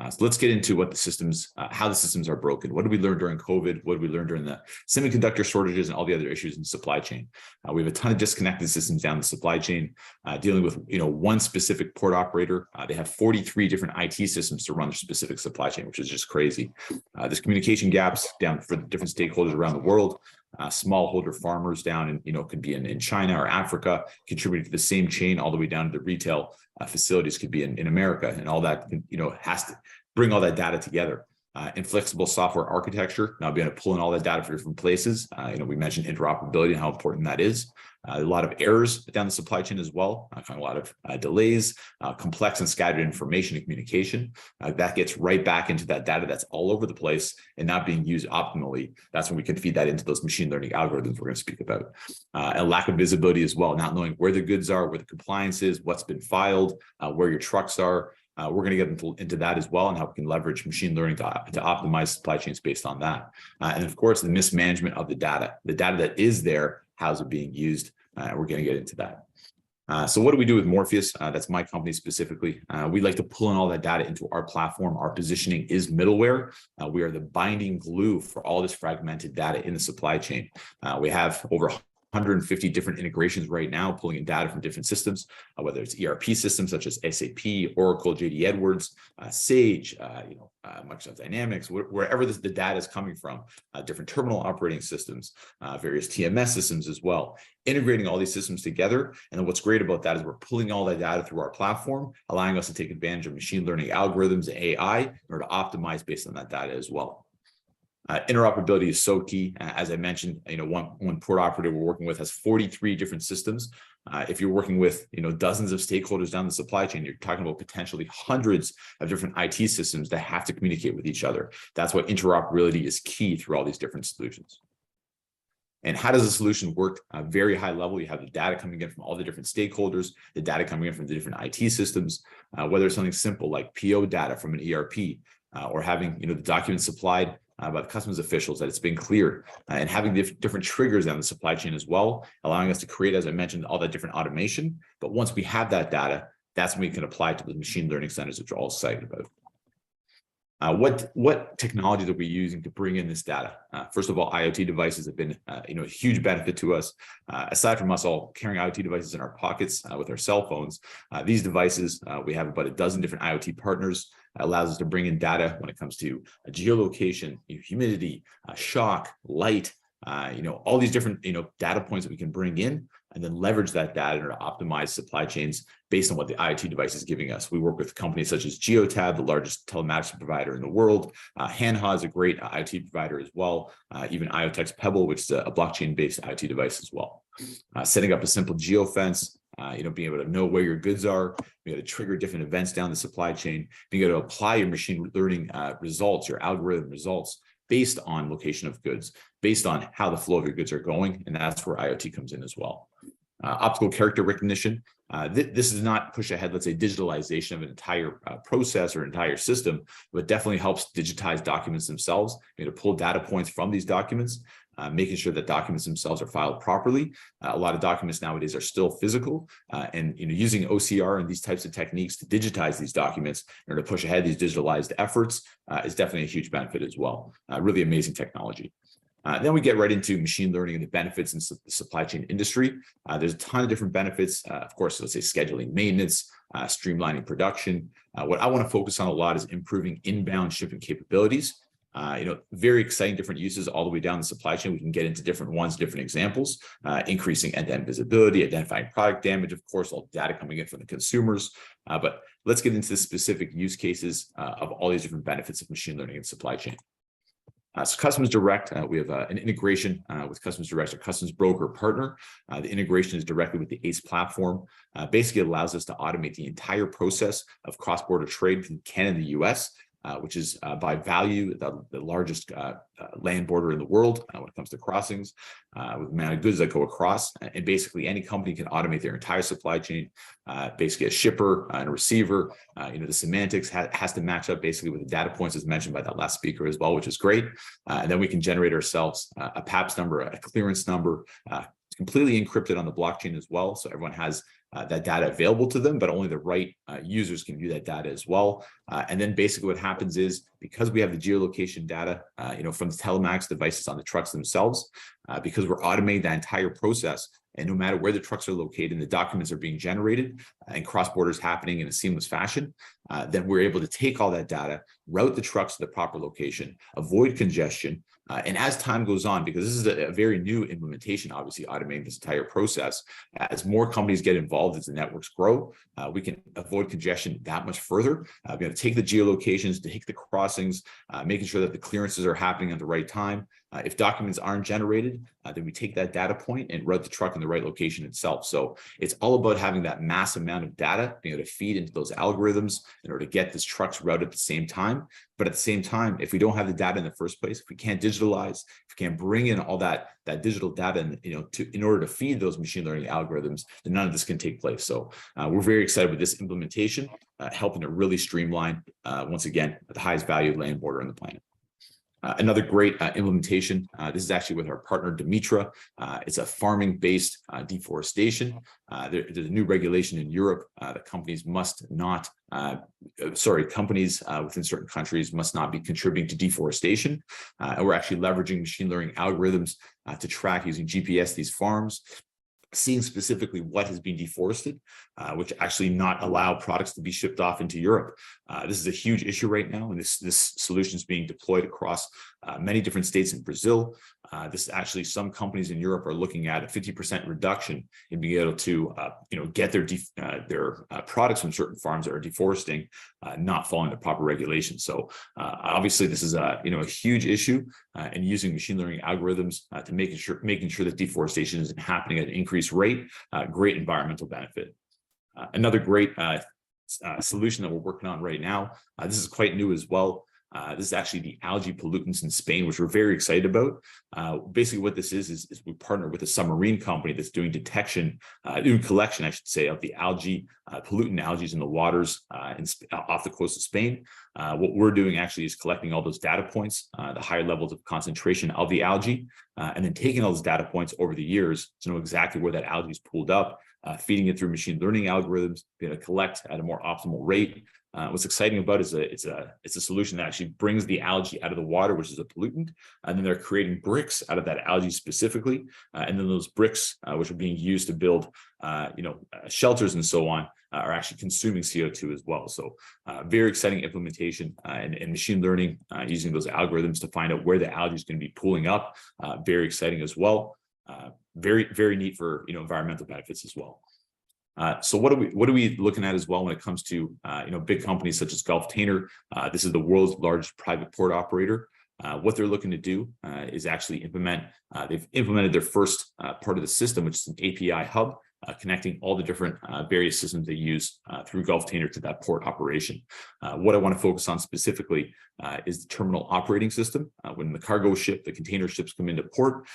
[SPEAKER 9] So let's get into what the systems, how the systems are broken. What did we learn during COVID? What did we learn during the semiconductor shortages and all the other issues in supply chain? We have a ton of disconnected systems down the supply chain, dealing with one specific port operator. They have 43 different IT systems to run their specific supply chain, which is just crazy. There's communication gaps down for the different stakeholders around the world. Smallholder farmers down in, could be in China or Africa, contributing to the same chain all the way down to the retail facilities, could be in America, and all that, has to bring all that data together. Inflexible software architecture, now being able to pull in all that data from different places. We mentioned interoperability and how important that is. A lot of errors down the supply chain as well. I find a lot of delays, complex and scattered information and communication. That gets right back into that data that's all over the place and not being used optimally. That's when we can feed that into those machine learning algorithms we're going to speak about. A lack of visibility as well, not knowing where the goods are, where the compliance is, what's been filed, where your trucks are. We're going to get into that as well, and how we can leverage machine learning to optimize supply chains based on that. And of course, the mismanagement of the data that is there, how's it being used? We're going to get into that. So what do we do with Morpheus? That's my company specifically. We like to pull in all that data into our platform. Our positioning is middleware. We are the binding glue for all this fragmented data in the supply chain. We have over 150 different integrations right now, pulling in data from different systems, whether it's ERP systems such as SAP, Oracle, JD Edwards, Sage, Microsoft Dynamics, wherever the data is coming from, different terminal operating systems, various TMS systems as well, integrating all these systems together. And then what's great about that is we're pulling all that data through our platform, allowing us to take advantage of machine learning algorithms and AI in order to optimize based on that data as well. Interoperability is so key. As I mentioned, one port operator we're working with has 43 different systems. If you're working with dozens of stakeholders down the supply chain, you're talking about potentially hundreds of different IT systems that have to communicate with each other. That's why interoperability is key through all these different solutions. And how does a solution work? Very high level. You have the data coming in from all the different stakeholders, the data coming in from the different IT systems, whether it's something simple like PO data from an ERP, or having the documents supplied by the customs officials that it's been cleared, and having different triggers down the supply chain as well, allowing us to create, as I mentioned, all that different automation. But once we have that data, that's when we can apply it to the machine learning centers, which are all excited about. What technologies are we using to bring in this data? First of all, IoT devices have been a huge benefit to us. Aside from us all carrying IoT devices in our pockets with our cell phones, these devices, we have about a dozen different IoT partners. Allows us to bring in data when it comes to geolocation, humidity, shock, light, all these different data points that we can bring in, and then leverage that data to optimize supply chains based on what the IoT device is giving us. We work with companies such as Geotab, the largest telematics provider in the world. Hanha is a great IoT provider as well. Even IoTech's Pebble, which is a blockchain-based IoT device as well. Setting up a simple geofence, being able to know where your goods are, being able to trigger different events down the supply chain, being able to apply your machine learning results, your algorithm results based on location of goods, based on how the flow of your goods are going. And that's where IoT comes in as well. Optical character recognition. This does not push ahead, let's say, digitalization of an entire process or entire system, but definitely helps digitize documents themselves, to pull data points from these documents, making sure that documents themselves are filed properly. A lot of documents nowadays are still physical, and using OCR and these types of techniques to digitize these documents in order to push ahead these digitalized efforts is definitely a huge benefit as well. Really amazing technology. Then we get right into machine learning and the benefits in the supply chain industry. There's a ton of different benefits. Of course, let's say scheduling maintenance, streamlining production. What I want to focus on a lot is improving inbound shipping capabilities. Very exciting different uses all the way down the supply chain. We can get into different ones, different examples, increasing end-to-end visibility, identifying product damage, of course, all data coming in from the consumers. But let's get into the specific use cases of all these different benefits of machine learning and supply chain. So Customs Direct, we have an integration with Customs Direct, our customs broker partner. The integration is directly with the ACE platform. Basically, it allows us to automate the entire process of cross-border trade between Canada and the US, which is by value the largest land border in the world when it comes to crossings, with the amount of goods that go across. And basically, any company can automate their entire supply chain. Basically, a shipper and a receiver. The semantics has to match up basically with the data points as mentioned by that last speaker as well, which is great. And then we can generate ourselves a PAPS number, a clearance number, completely encrypted on the blockchain as well. So everyone has that data available to them, but only the right users can view that data as well. And then basically what happens is, because we have the geolocation data, from the telematics devices on the trucks themselves, because we're automating that entire process, and no matter where the trucks are located, the documents are being generated and cross-border is happening in a seamless fashion, then we're able to take all that data, route the trucks to the proper location, avoid congestion. And as time goes on, because this is a very new implementation, obviously automating this entire process, as more companies get involved, as the networks grow, we can avoid congestion that much further. We're going to take the geolocations, to take the crossings, making sure that the clearances are happening at the right time. If documents aren't generated, then we take that data point and route the truck in the right location itself. So it's all about having that mass amount of data, being able to feed into those algorithms in order to get these trucks routed at the same time. But at the same time, if we don't have the data in the first place, if we can't digitalize, if we can't bring in all that digital data, in order to feed those machine learning algorithms, then none of this can take place. So we're very excited with this implementation, helping to really streamline, once again, the highest valued land border on the planet. Another great implementation, this is actually with our partner Dimitra. It's a farming-based deforestation. There's a new regulation in Europe that companies must not, companies within certain countries must not be contributing to deforestation. And we're actually leveraging machine learning algorithms to track using GPS these farms, seeing specifically what has been deforested, which actually not allow products to be shipped off into Europe. This is a huge issue right now, and this solution is being deployed across many different states in Brazil, This is actually, some companies in Europe are looking at a 50% reduction in being able to, get their products from certain farms that are deforesting, not following the proper regulations. So obviously, this is a huge issue, and using machine learning algorithms to making sure that deforestation isn't happening at an increased rate. Great environmental benefit. Another great solution that we're working on right now. This is quite new as well. This is actually the algae pollutants in Spain, which we're very excited about. Basically, what this is we partner with a submarine company that's doing collection, I should say, of the algae, pollutant algae in the waters off the coast of Spain. What we're doing actually is collecting all those data points, the higher levels of concentration of the algae, and then taking all those data points over the years to know exactly where that algae is pulled up, feeding it through machine learning algorithms, being able to collect at a more optimal rate. What's exciting about it is it's a solution that actually brings the algae out of the water, which is a pollutant, and then they're creating bricks out of that algae specifically, and then those bricks, which are being used to build, shelters and so on, are actually consuming CO2 as well. So, very exciting implementation and machine learning using those algorithms to find out where the algae is going to be pooling up. Very exciting as well. Very, very neat for environmental benefits as well. So what are we looking at as well when it comes to big companies such as Gulf Tainer? This is the world's largest private port operator. What they're looking to do is actually they've implemented their first part of the system, which is an API hub, connecting all the different various systems they use through Gulf Tainer to that port operation. What I want to focus on specifically is the terminal operating system. When the cargo ship, the container ships come into port,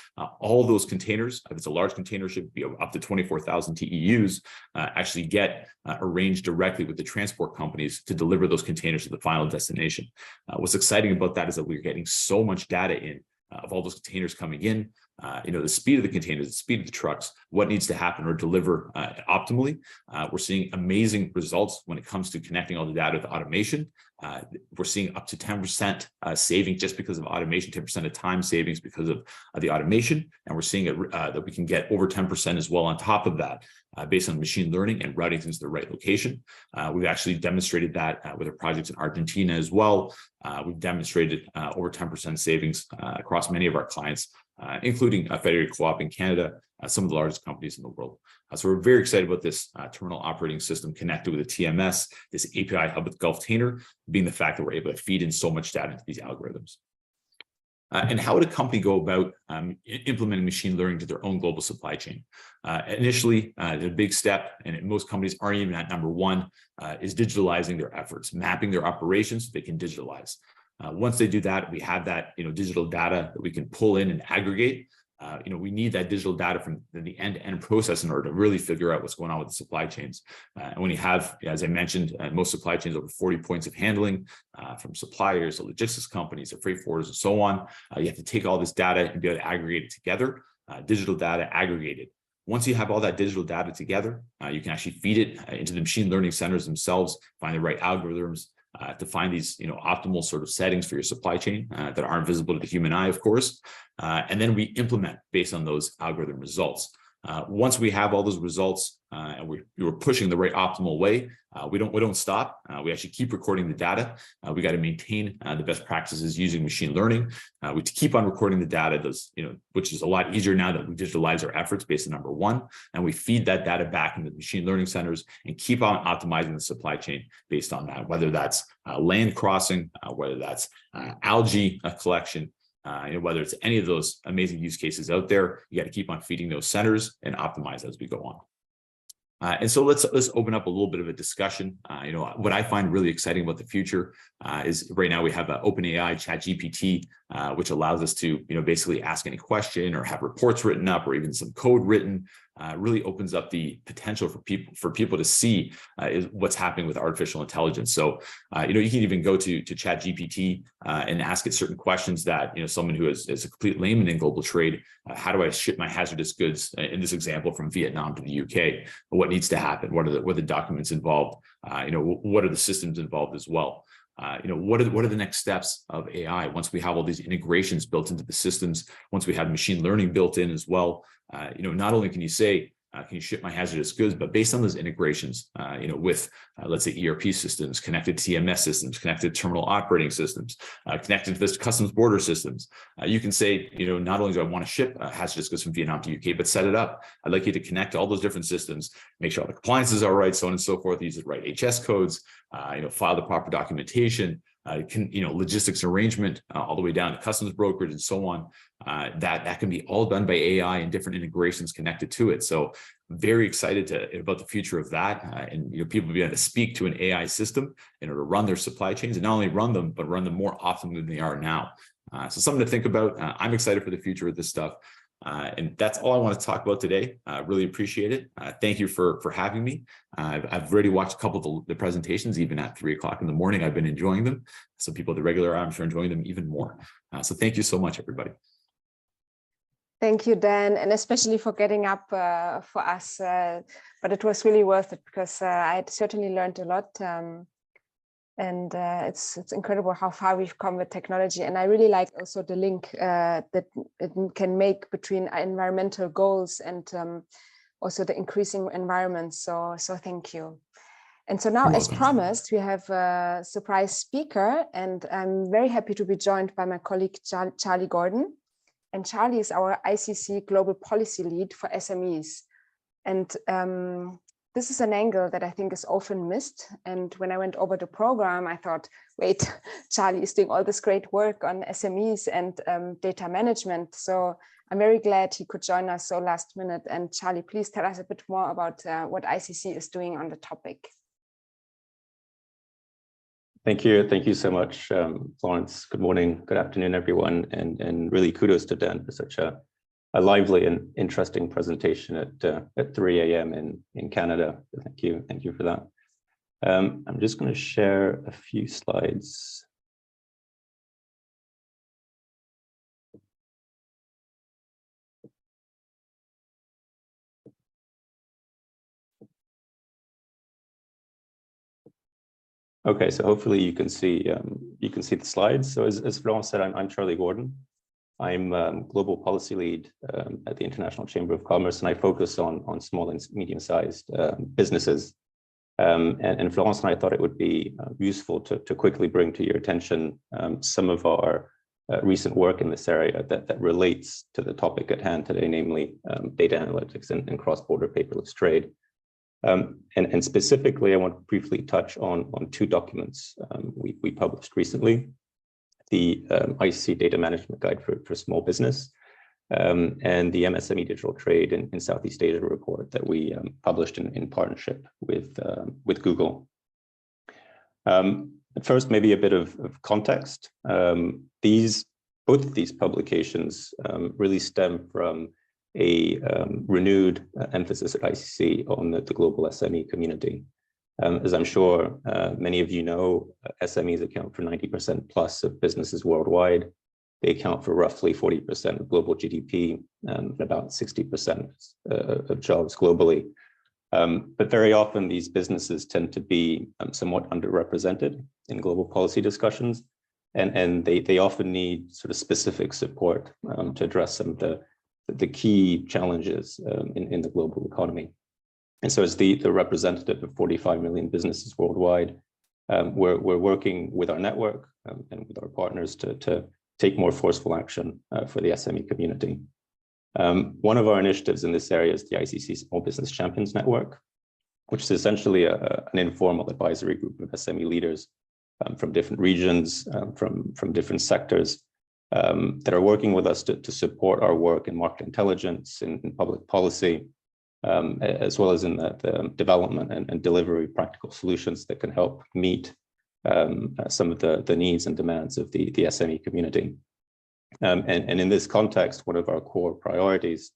[SPEAKER 9] all those containers, if it's a large container ship, up to 24,000 TEUs, actually get arranged directly with the transport companies to deliver those containers to the final destination. What's exciting about that is that we're getting so much data in of all those containers coming in, the speed of the containers, the speed of the trucks, what needs to happen or deliver optimally. We're seeing amazing results when it comes to connecting all the data to automation. We're seeing up to 10% saving just because of automation, 10% of time savings because of the automation. And we're seeing that we can get over 10% as well on top of that based on machine learning and routing things to the right location. We've actually demonstrated that with our projects in Argentina as well. We've demonstrated over 10% savings across many of our clients, including Federated Co-op in Canada, some of the largest companies in the world. So we're very excited about this terminal operating system connected with a TMS, this API hub with Gulf Tainer, being the fact that we're able to feed in so much data into these algorithms. And how would a company go about implementing machine learning to their own global supply chain? Initially, the big step, and most companies aren't even at number one, is digitalizing their efforts, mapping their operations so they can digitalize. Once they do that, we have that digital data that we can pull in and aggregate. We need that digital data from the end-to-end process in order to really figure out what's going on with the supply chains. And when you have, as I mentioned, most supply chains over 40 points of handling, from suppliers to logistics companies to freight forwarders and so on, you have to take all this data and be able to aggregate it together, digital data aggregated. Once you have all that digital data together, you can actually feed it into the machine learning centers themselves, find the right algorithms, to find these optimal sort of settings for your supply chain that aren't visible to the human eye, of course. And then we implement based on those algorithm results. Once we have all those results and we're pushing the right optimal way, we don't stop. We actually keep recording the data. We got to maintain the best practices using machine learning. We keep on recording the data, which is a lot easier now that we digitalize our efforts based on number one, and we feed that data back into the machine learning centers and keep on optimizing the supply chain based on that, whether that's land crossing, whether that's algae collection, whether it's any of those amazing use cases out there. You got to keep on feeding those centers and optimize as we go on. And so let's open up a little bit of a discussion. What I find really exciting about the future is right now we have OpenAI ChatGPT, which allows us to basically ask any question or have reports written up or even some code written. Really opens up the potential for people to see is what's happening with artificial intelligence. So you can even go to ChatGPT and ask it certain questions that someone who is a complete layman in global trade. How do I ship my hazardous goods in this example from Vietnam to the UK? What needs to happen? What are the documents involved? What are the systems involved as well? What are the next steps of AI once we have all these integrations built into the systems, once we have machine learning built in as well? Not only can you say, Can you ship my hazardous goods? But based on those integrations, with let's say ERP systems, connected TMS systems, connected terminal operating systems, connected to this customs border systems, you can say, not only do I want to ship hazardous goods from Vietnam to UK, but set it up. I'd like you to connect all those different systems, make sure all the compliances are right, so on and so forth. Use the right HS codes, file the proper documentation. Logistics arrangement all the way down to customs brokerage and so on. That can be all done by AI and different integrations connected to it. So very excited about the future of that. And people will be able to speak to an AI system in order to run their supply chains, and not only run them, but run them more optimally than they are now. So something to think about. I'm excited for the future of this stuff. And that's all I want to talk about today. Really appreciate it. Thank you for having me. I've already watched a couple of the presentations, even at 3 o'clock in the morning. I've been enjoying them. So people at the regular, I'm sure, enjoying them even more. So thank you so much, everybody.
[SPEAKER 6] Thank you, Dan, and especially for getting up for us. But it was really worth it, because I had certainly learned a lot. And it's incredible how far we've come with technology. And I really like also the link that it can make between environmental goals and also the increasing environment. So thank you. And so now, as promised, we have a surprise speaker, and I'm very happy to be joined by my colleague, Charlie Gordon. And Charlie is our ICC Global Policy Lead for SMEs. And this is an angle that I think is often missed. And when I went over the program, I thought, wait, Charlie is doing all this great work on SMEs and data management. So I'm very glad he could join us so last minute. And Charlie, please tell us a bit more about what ICC is doing on the topic.
[SPEAKER 10] Thank you. Thank you so much, Florence. Good morning, good afternoon, everyone. And really kudos to Dan for such a lively and interesting presentation at 3 a.m. in Canada. Thank you for that. I'm just going to share a few slides. Okay, so hopefully you can see the slides. So as Florence said, I'm Charlie Gordon. I'm Global Policy Lead at the International Chamber of Commerce, and I focus on small and medium-sized businesses. And Florence and I thought it would be useful to quickly bring to your attention some of our recent work in this area that relates to the topic at hand today, namely data analytics and cross-border paperless trade. And specifically, I want to briefly touch on two documents we published recently: the ICC Data Management Guide for Small Business and the MSME Digital Trade in Southeast Asia report that we published in partnership with Google. But first, maybe a bit of context. Both of these publications really stem from a renewed emphasis at ICC on the global SME community. As I'm sure many of you know, SMEs account for 90% plus of businesses worldwide. They account for roughly 40% of global GDP and about 60% of jobs globally. But very often these businesses tend to be somewhat underrepresented in global policy discussions, and they often need sort of specific support to address some of the key challenges in the global economy. And so as the representative of 45 million businesses worldwide, we're working with our network and with our partners to take more forceful action for the SME community. One of our initiatives in this area is the ICC Small Business Champions Network, which is essentially an informal advisory group of SME leaders from different regions, from different sectors, that are working with us to support our work in market intelligence, in public policy, as well as in the development and delivery of practical solutions that can help meet some of the needs and demands of the SME community. And in this context, one of our core priorities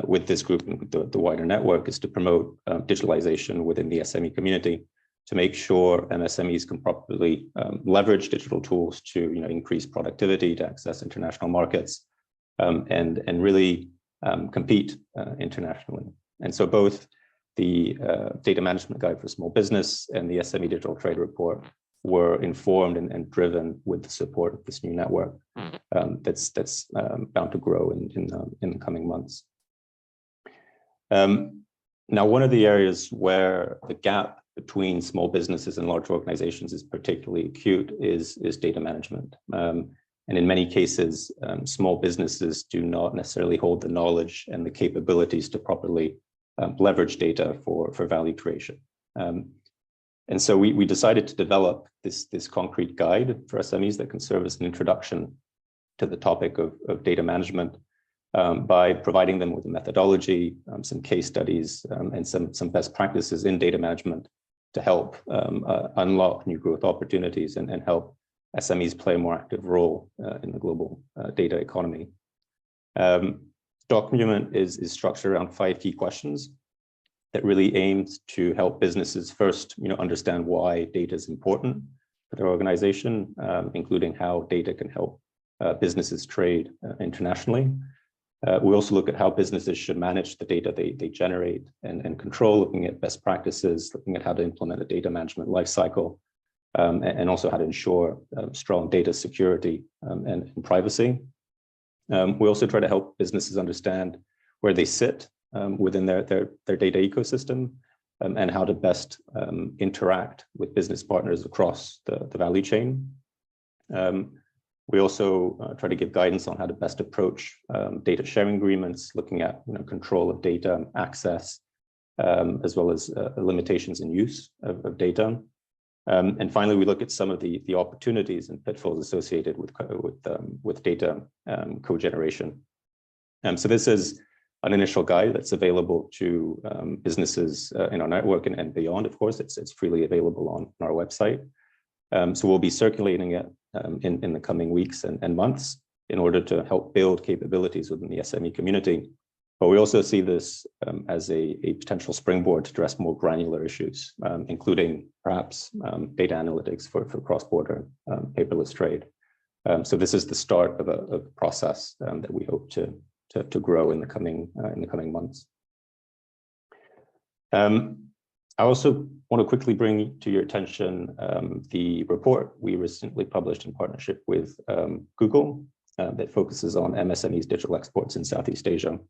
[SPEAKER 10] with this group and with the wider network is to promote digitalization within the SME community, to make sure MSMEs can properly leverage digital tools to increase productivity, to access international markets, and really compete internationally. And so both the Data Management Guide for Small Business and the SME Digital Trade Report were informed and driven with the support of this new network that's bound to grow in the coming months. Now, one of the areas where the gap between small businesses and large organizations is particularly acute is data management. And in many cases, small businesses do not necessarily hold the knowledge and the capabilities to properly leverage data for value creation. And so we decided to develop this concrete guide for SMEs that can serve as an introduction to the topic of data management by providing them with a methodology, some case studies, and some best practices in data management to help unlock new growth opportunities and help SMEs play a more active role in the global data economy. Document is structured around 5 key questions that really aims to help businesses first, understand why data is important for their organization, including how data can help businesses trade internationally. We also look at how businesses should manage the data they generate and control, looking at best practices, looking at how to implement a data management lifecycle, and also how to ensure strong data security and privacy. We also try to help businesses understand where they sit within their data ecosystem and how to best interact with business partners across the value chain. We also try to give guidance on how to best approach data sharing agreements, looking at control of data, access, as well as limitations in use of data. And finally, we look at some of the opportunities and pitfalls associated with data co-generation. So this is an initial guide that's available to businesses in our network and beyond. Of course, it's freely available on our website. So we'll be circulating it in the coming weeks and months in order to help build capabilities within the SME community. But we also see this as a potential springboard to address more granular issues, including perhaps data analytics for cross-border paperless trade. So this is the start of a process that we hope to grow in the coming months. I also want to quickly bring to your attention the report we recently published in partnership with Google that focuses on MSMEs digital exports in Southeast Asia.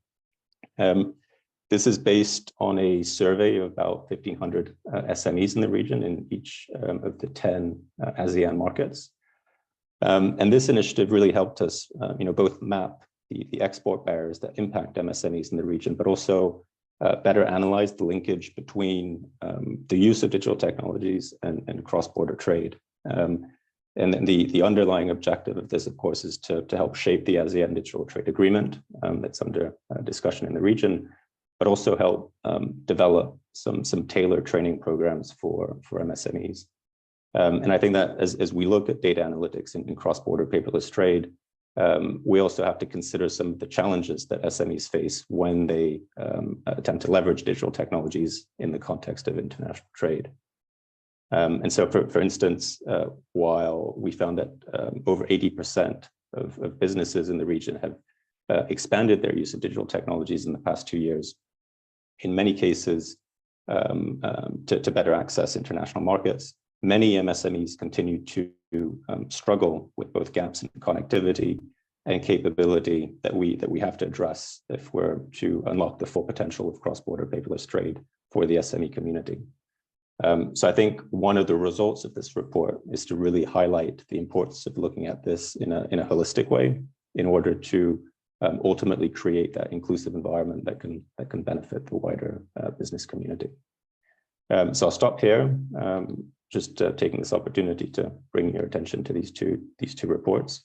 [SPEAKER 10] This is based on a survey of about 1,500 SMEs in the region in each of the 10 ASEAN markets. And this initiative really helped us, both map the export barriers that impact MSMEs in the region, but also better analyze the linkage between the use of digital technologies and cross-border trade. And then the underlying objective of this, of course, is to help shape the ASEAN Digital Trade Agreement that's under discussion in the region, but also help develop some tailored training programs for MSMEs. And I think that as we look at data analytics in cross-border paperless trade, we also have to consider some of the challenges that SMEs face when they attempt to leverage digital technologies in the context of international trade. And so, for instance, while we found that over 80% of businesses in the region have expanded their use of digital technologies in the past 2 years, in many cases, to better access international markets, many MSMEs continue to struggle with both gaps in connectivity and capability that we have to address if we're to unlock the full potential of cross-border paperless trade for the SME community. So I think one of the results of this report is to really highlight the importance of looking at this in a holistic way in order to ultimately create that inclusive environment that can benefit the wider business community. So I'll stop here, just taking this opportunity to bring your attention to these two reports.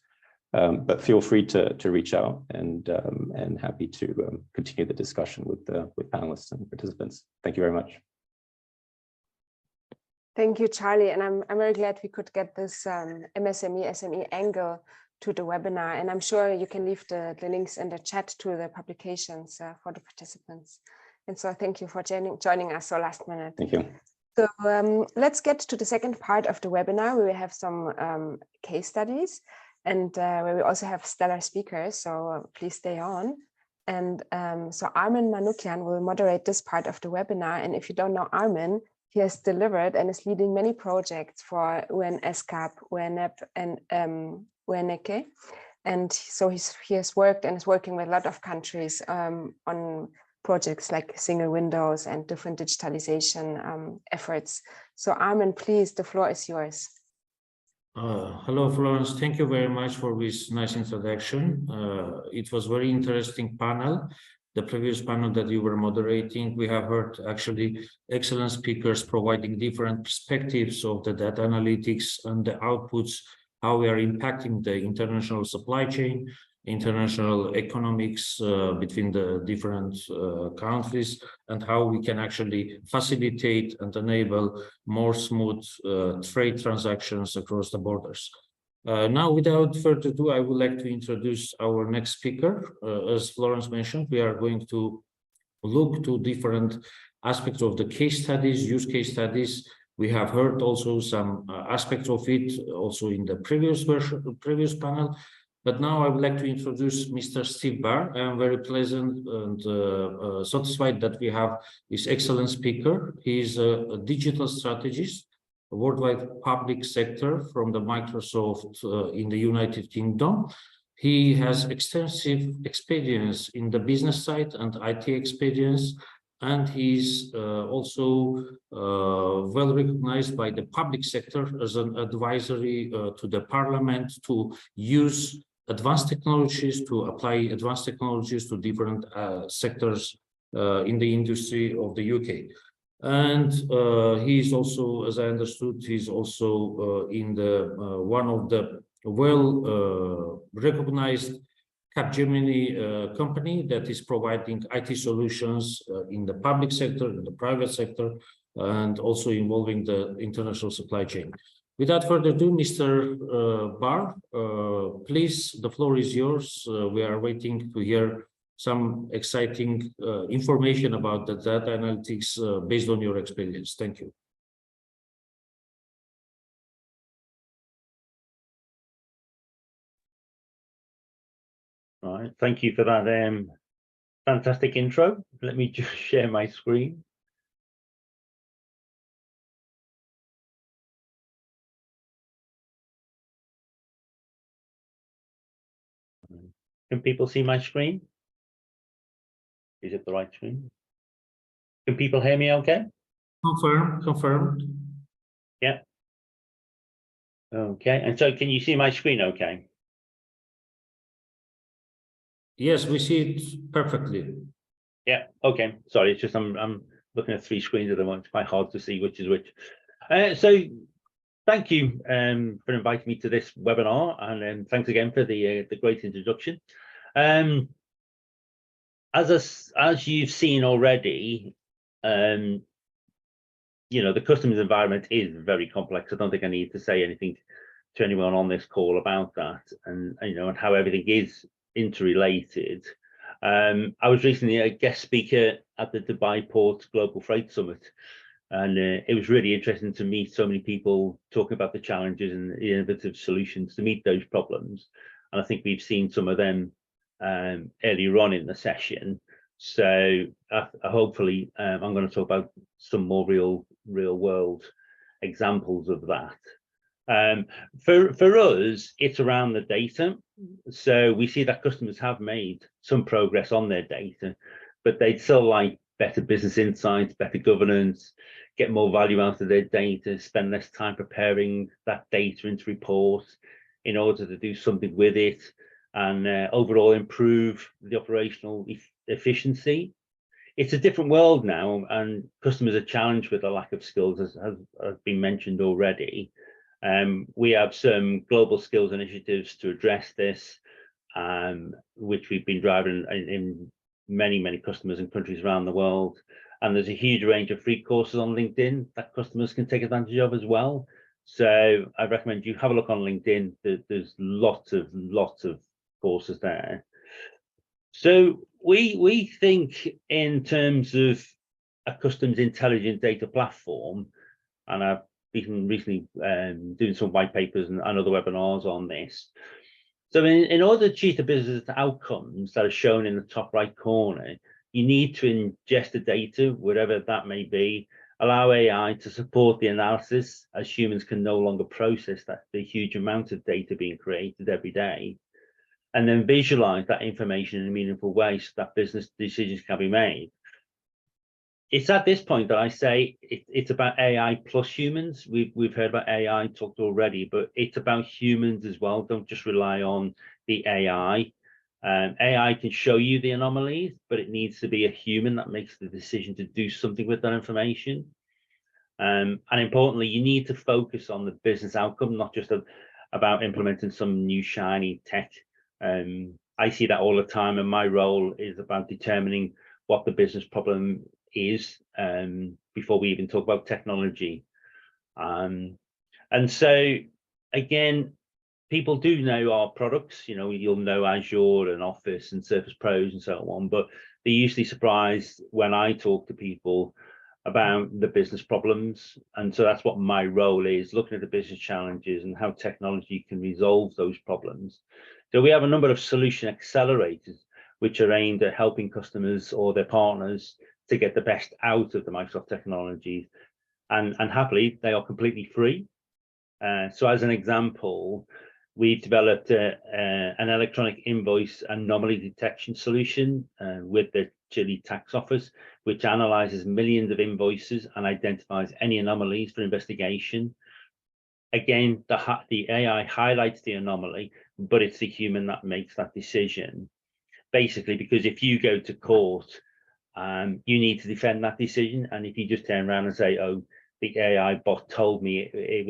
[SPEAKER 10] But feel free to reach out and happy to continue the discussion with panelists and participants. Thank you very much.
[SPEAKER 6] Thank you, Charlie. And I'm very glad we could get this SME angle to the webinar. And I'm sure you can leave the links in the chat to the publications for the participants. And so thank you for joining us so last minute.
[SPEAKER 10] Thank you.
[SPEAKER 6] So let's get to the second part of the webinar, where we have some case studies and where we also have stellar speakers. So please stay on. And so Armin Manoukian will moderate this part of the webinar. And if you don't know Armin, he has delivered and is leading many projects for UN ESCAP, UNEP, and UNECE. And so he has worked and is working with a lot of countries on projects like single windows and different digitalization efforts. So Armin, please, the floor is yours.
[SPEAKER 11] Hello, Florence. Thank you very much for this nice introduction. It was very interesting panel. The previous panel that you were moderating, we have heard actually excellent speakers providing different perspectives of the data analytics and the outputs, how we are impacting the international supply chain, international economics between the different countries, and how we can actually facilitate and enable more smooth trade transactions across the borders. Now, without further ado, I would like to introduce our next speaker. As Florence mentioned, we are going to look to different aspects of the case studies, use case studies. We have heard also some aspects of it also in the previous previous panel. But now I would like to introduce Mr. Steve Barr. I am very pleasant and satisfied that we have this excellent speaker. He is a digital strategist, a worldwide public sector from the Microsoft in the United Kingdom. He has extensive experience in the business side and IT experience, and he's also well recognized by the public sector as an advisory to the parliament to use advanced technologies, to apply advanced technologies to different sectors in the industry of the UK. And he's also, as I understood, he's also in the one of the well recognized Capgemini company that is providing IT solutions in the public sector, in the private sector, and also involving the international supply chain. Without further ado, Mr. Barr, please, the floor is yours. We are waiting to hear some exciting information about the data analytics based on your experience. Thank you.
[SPEAKER 12] All right, thank you for that fantastic intro. Let me just share my screen. Can people see my screen? Is it the right screen? Can people hear me okay?
[SPEAKER 11] Confirmed.
[SPEAKER 12] Yeah. Okay, and so can you see my screen okay?
[SPEAKER 11] Yes, we see it perfectly.
[SPEAKER 12] Yeah, okay. Sorry, it's just I'm looking at three screens at the moment. It's quite hard to see which is which. So thank you for inviting me to this webinar, and thanks again for the great introduction. As you've seen already, you know, the customs environment is very complex. I don't think I need to say anything to anyone on this call about that, and you know, and how everything is interrelated. I was recently a guest speaker at the Dubai Port Global Freight Summit, and it was really interesting to meet so many people talking about the challenges and the innovative solutions to meet those problems. And I think we've seen some of them earlier on in the session. So hopefully I'm going to talk about some more real world examples of that. For us, it's around the data. So we see that customers have made some progress on their data, but they'd still like better business insights, better governance, get more value out of their data, spend less time preparing that data into reports in order to do something with it, and overall improve the operational efficiency. It's a different world now, and customers are challenged with a lack of skills, as has been mentioned already. We have some global skills initiatives to address this, which we've been driving in many customers and countries around the world. And there's a huge range of free courses on LinkedIn that customers can take advantage of as well. So I recommend you have a look on LinkedIn. There's lots of courses there. So we think in terms of a customs intelligent data platform, and I've been recently doing some white papers and other webinars on this. So in order to achieve the business outcomes that are shown in the top right corner, you need to ingest the data, whatever that may be, allow AI to support the analysis, as humans can no longer process the huge amount of data being created every day, and then visualize that information in a meaningful way so that business decisions can be made. it's at this point that I say it's about AI plus humans. We've heard about AI talked already, but it's about humans as well. Don't just rely on the AI. AI can show you the anomalies, but it needs to be a human that makes the decision to do something with that information. And importantly, you need to focus on the business outcome, not just about implementing some new shiny tech. I see that all the time, and my role is about determining what the business problem is before we even talk about technology. And so, again, people do know our products. You know, you'll know Azure and Office and Surface Pros and so on, but they're usually surprised when I talk to people about the business problems. And so that's what my role is, looking at the business challenges and how technology can resolve those problems. So we have a number of solution accelerators which are aimed at helping customers or their partners to get the best out of the Microsoft technologies. And happily, they are completely free. So as an example, we've developed an electronic invoice anomaly detection solution with the Chile tax office, which analyzes millions of invoices and identifies any anomalies for investigation. Again, the AI highlights the anomaly, but it's the human that makes that decision. Basically, because if you go to court, you need to defend that decision. And if you just turn around and say, oh, the AI bot told me it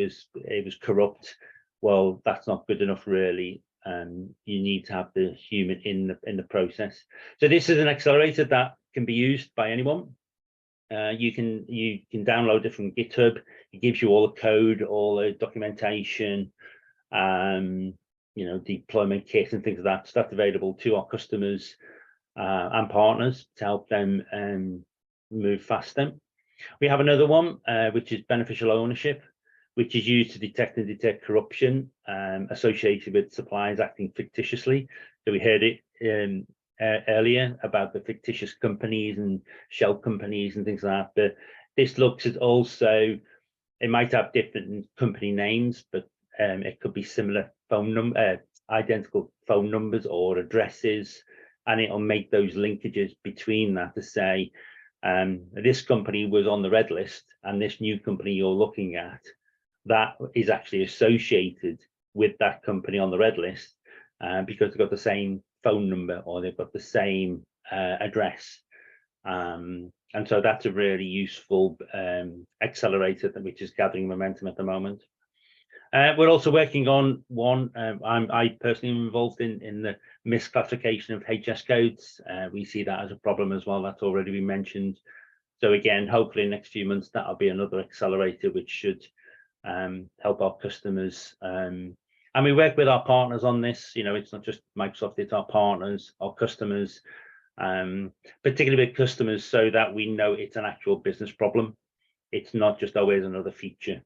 [SPEAKER 12] was corrupt, well, that's not good enough, really. You need to have the human in the process. So this is an accelerator that can be used by anyone. You can download it from GitHub. It gives you all the code, all the documentation, you know, deployment kit and things like that. So that's available to our customers and partners to help them move faster. We have another one, which is beneficial ownership, which is used to detect and detect corruption associated with suppliers acting fictitiously. So we heard it earlier about the fictitious companies and shell companies and things like that. But this looks at also, it might have different company names, but it could be similar identical phone numbers or addresses, and it'll make those linkages between that to say, this company was on the red list, and this new company you're looking at, that is actually associated with that company on the red list because they've got the same phone number or they've got the same address. And so that's a really useful accelerator which is gathering momentum at the moment. We're also working on one, I personally am involved in the misclassification of HS codes. We see that as a problem as well. That's already been mentioned. So again, hopefully in the next few months, that'll be another accelerator which should help our customers. And we work with our partners on this. You know, it's not just Microsoft, it's our partners, our customers, particularly with customers, so that we know it's an actual business problem. It's not just always another feature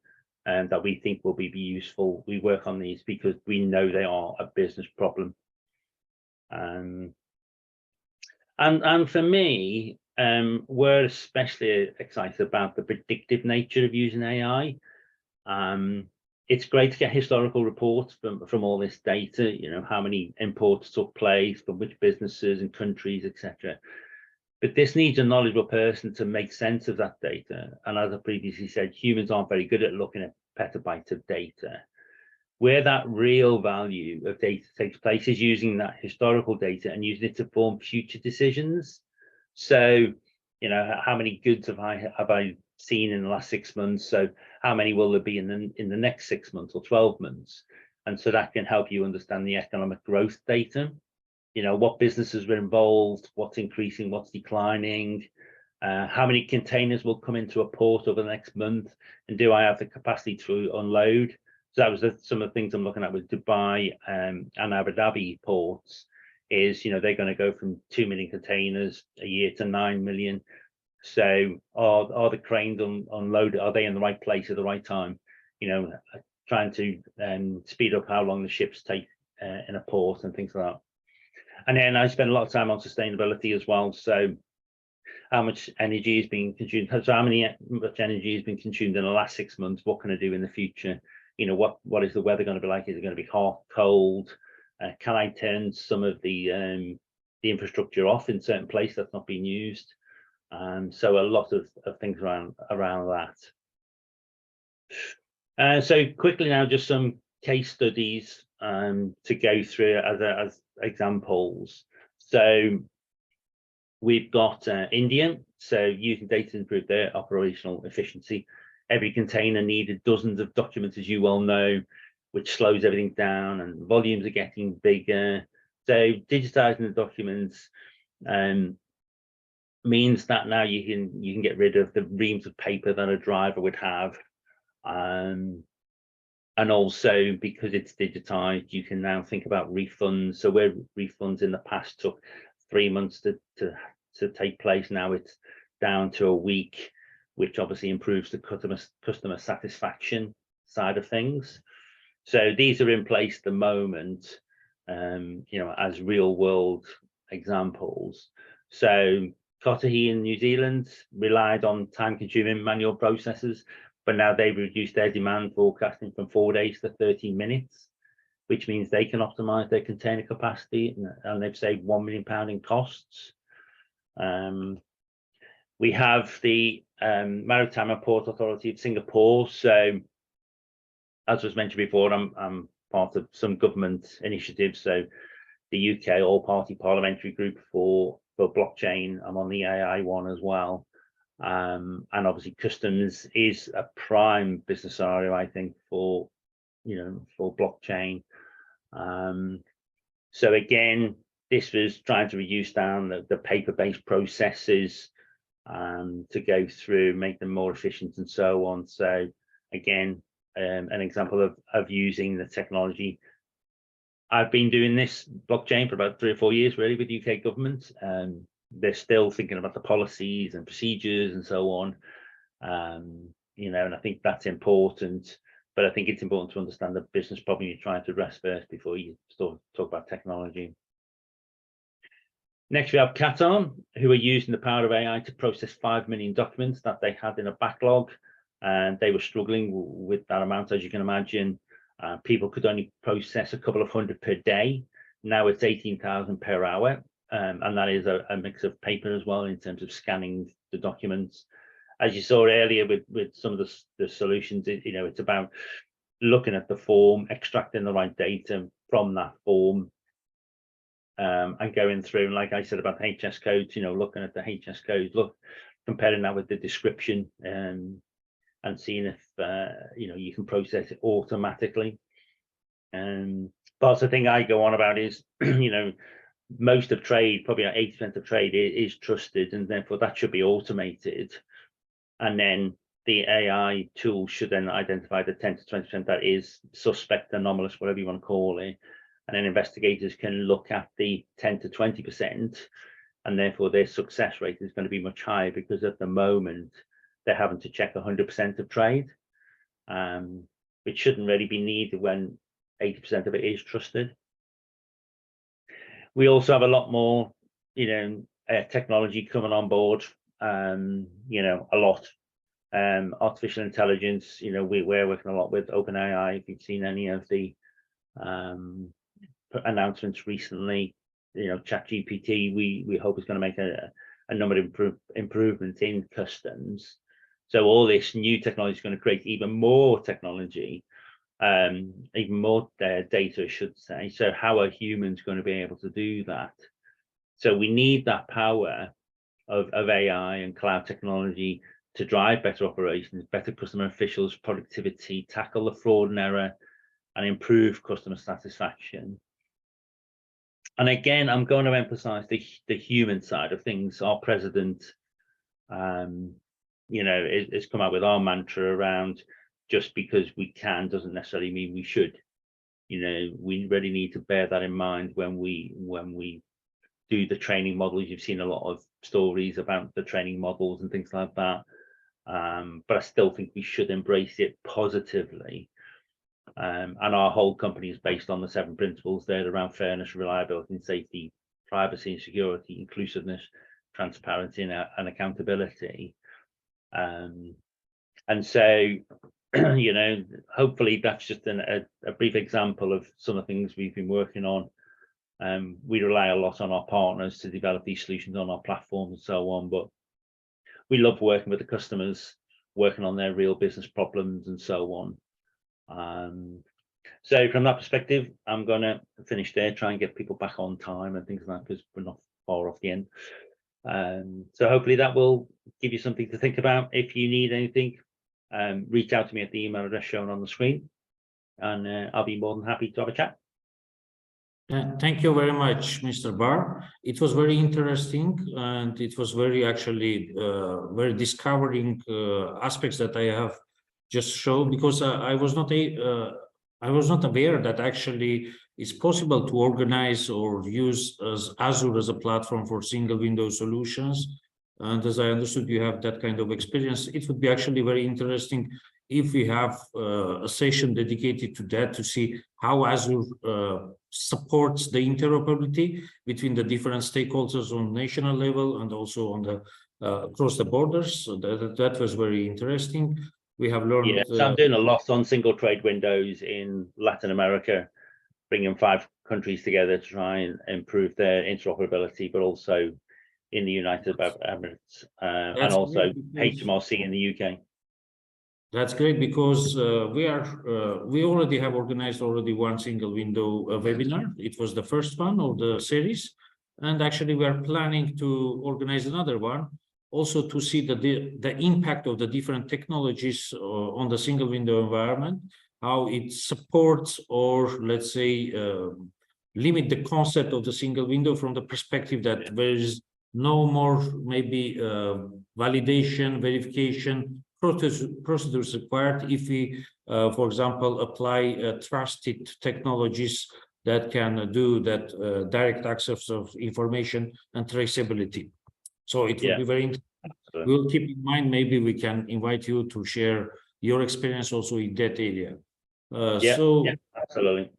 [SPEAKER 12] that we think will be useful. We work on these because we know they are a business problem. And for me, we're especially excited about the predictive nature of using AI. It's great to get historical reports from all this data, you know, how many imports took place, from which businesses and countries, etc. But this needs a knowledgeable person to make sense of that data. And as I previously said, humans aren't very good at looking at petabytes of data. Where that real value of data takes place is using that historical data and using it to form future decisions. So, you know, how many goods have I seen in the last 6 months? So how many will there be in the next 6 months or 12 months? And so that can help you understand the economic growth data. You know, what businesses were involved, what's increasing, what's declining, how many containers will come into a port over the next month, and do I have the capacity to unload? So that was some of the things I'm looking at with Dubai and Abu Dhabi ports. Is, you know, they're going to go from 2 million containers a year to 9 million. So are the cranes unloaded? Are they in the right place at the right time? You know, trying to speed up how long the ships take in a port and things like that. And then I spend a lot of time on sustainability as well. So how much energy is being consumed? So how much energy has been consumed in the last 6 months? What can I do in the future? You know, what is the weather going to be like? Is it going to be hot, cold? Can I turn some of the infrastructure off in certain places that's not being used? So a lot of things around that. So quickly now, just some case studies to go through as examples. So we've got India, so using data to improve their operational efficiency. Every container needed dozens of documents, as you well know, which slows everything down, and volumes are getting bigger. So digitizing the documents means that now you can get rid of the reams of paper that a driver would have, and also because it's digitized, you can now think about refunds. So where refunds in the past took 3 months to take place, now it's down to a week, which obviously improves the customer satisfaction side of things. So these are in place at the moment, as real world examples. So Kotahi in New Zealand relied on time-consuming manual processes, but now they've reduced their demand forecasting from 4 days to 13 minutes, which means they can optimize their container capacity, and they've saved £1 million in costs. We have the Maritime and Port Authority of Singapore. So as was mentioned before, I'm part of some government initiatives. So the UK all-party parliamentary group for blockchain. I'm on the AI one as well. And obviously customs is a prime business scenario, I think, for blockchain. So again, this was trying to reduce down the paper-based processes to go through, make them more efficient and so on. So again, an example of using the technology. I've been doing this blockchain for about 3 or 4 years, really, with UK government. They're still thinking about the policies and procedures and so on. And I think that's important. But I think it's important to understand the business problem you're trying to address first before you start to talk about technology. Next, we have Qatar, who are using the power of AI to process 5 million documents that they had in a backlog. And they were struggling with that amount, as you can imagine. People could only process a couple of hundred per day. Now it's 18,000 per hour. And that is a mix of paper as well in terms of scanning the documents. As you saw earlier with some of the solutions, it's about looking at the form, extracting the right data from that form, and going through, and like I said about HS codes, looking at the HS codes, comparing that with the description, and seeing if you can process it automatically. But the thing I go on about is, most of trade, probably 80% of trade is trusted, and therefore that should be automated. And then the AI tool should then identify the 10 to 20% that is suspect, anomalous, whatever you want to call it. And then investigators can look at the 10 to 20%, and therefore their success rate is going to be much higher, because at the moment they're having to check 100% of trade, which shouldn't really be needed when 80% of it is trusted. We also have a lot more, technology coming on board, a lot. Artificial intelligence, we're working a lot with OpenAI. If you've seen any of the announcements recently, ChatGPT, we hope is going to make a number of improvements in customs. So all this new technology is going to create even more technology, even more data, I should say. So how are humans going to be able to do that? So we need that power of AI and cloud technology to drive better operations, better customer officials, productivity, tackle the fraud and error, and improve customer satisfaction. And again, I'm going to emphasize the human side of things. Our president, has come out with our mantra around, just because we can doesn't necessarily mean we should. We really need to bear that in mind when we do the training models. You've seen a lot of stories about the training models and things like that. But I still think we should embrace it positively. And our whole company is based on the 7 principles there around fairness, reliability and safety, privacy and security, inclusiveness, transparency and accountability. And so, hopefully that's just a brief example of some of the things we've been working on. We rely a lot on our partners to develop these solutions on our platform and so on, but we love working with the customers, working on their real business problems and so on. So from that perspective, I'm going to finish there, try and get people back on time and things like that, because we're not far off the end. So hopefully that will give you something to think about. If you need anything, reach out to me at the email address shown on the screen, and I'll be more than happy to have a chat.
[SPEAKER 11] Thank you very much, Mr. Barr. It was very interesting, and it was very actually very discovering aspects that I have just shown, because I was not aware that actually it's possible to organize or use Azure as a platform for single window solutions. And as I understood, you have that kind of experience. It would be actually very interesting if we have a session dedicated to that, to see how Azure supports the interoperability between the different stakeholders on national level and also on the across the borders. So that was very interesting. We have learned.
[SPEAKER 12] Yeah, so I'm doing a lot on single trade windows in Latin America, bringing 5 countries together to try and improve their interoperability, but also in the United Arab Emirates and also HMRC in the UK.
[SPEAKER 11] That's great, because we already have organized one single window webinar. It was the first one of the series, and actually we are planning to organize another one, also to see the impact of the different technologies on the single window environment, how it supports, or let's say limit the concept of the single window from the perspective that there is no more maybe validation, verification procedures required if we, for example, apply trusted technologies that can do that direct access of information and traceability. So it will be very interesting. We'll keep in mind, maybe we can invite you to share your experience also in that area.
[SPEAKER 12] Absolutely.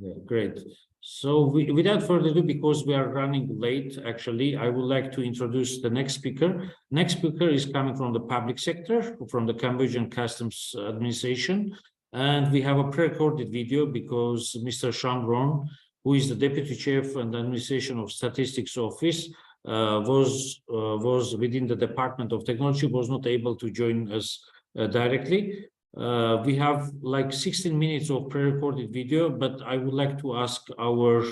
[SPEAKER 11] Yeah, great. So without further ado, because we are running late, actually, I would like to introduce the next speaker. Next speaker is coming from the public sector, from the Cambodian Customs Administration. And we have a pre-recorded video because Mr. Shamron, who is the Deputy Chief and Administration of Statistics Office, was within the Department of Technology, was not able to join us directly. We have like 16 minutes of pre-recorded video, but I would like to ask our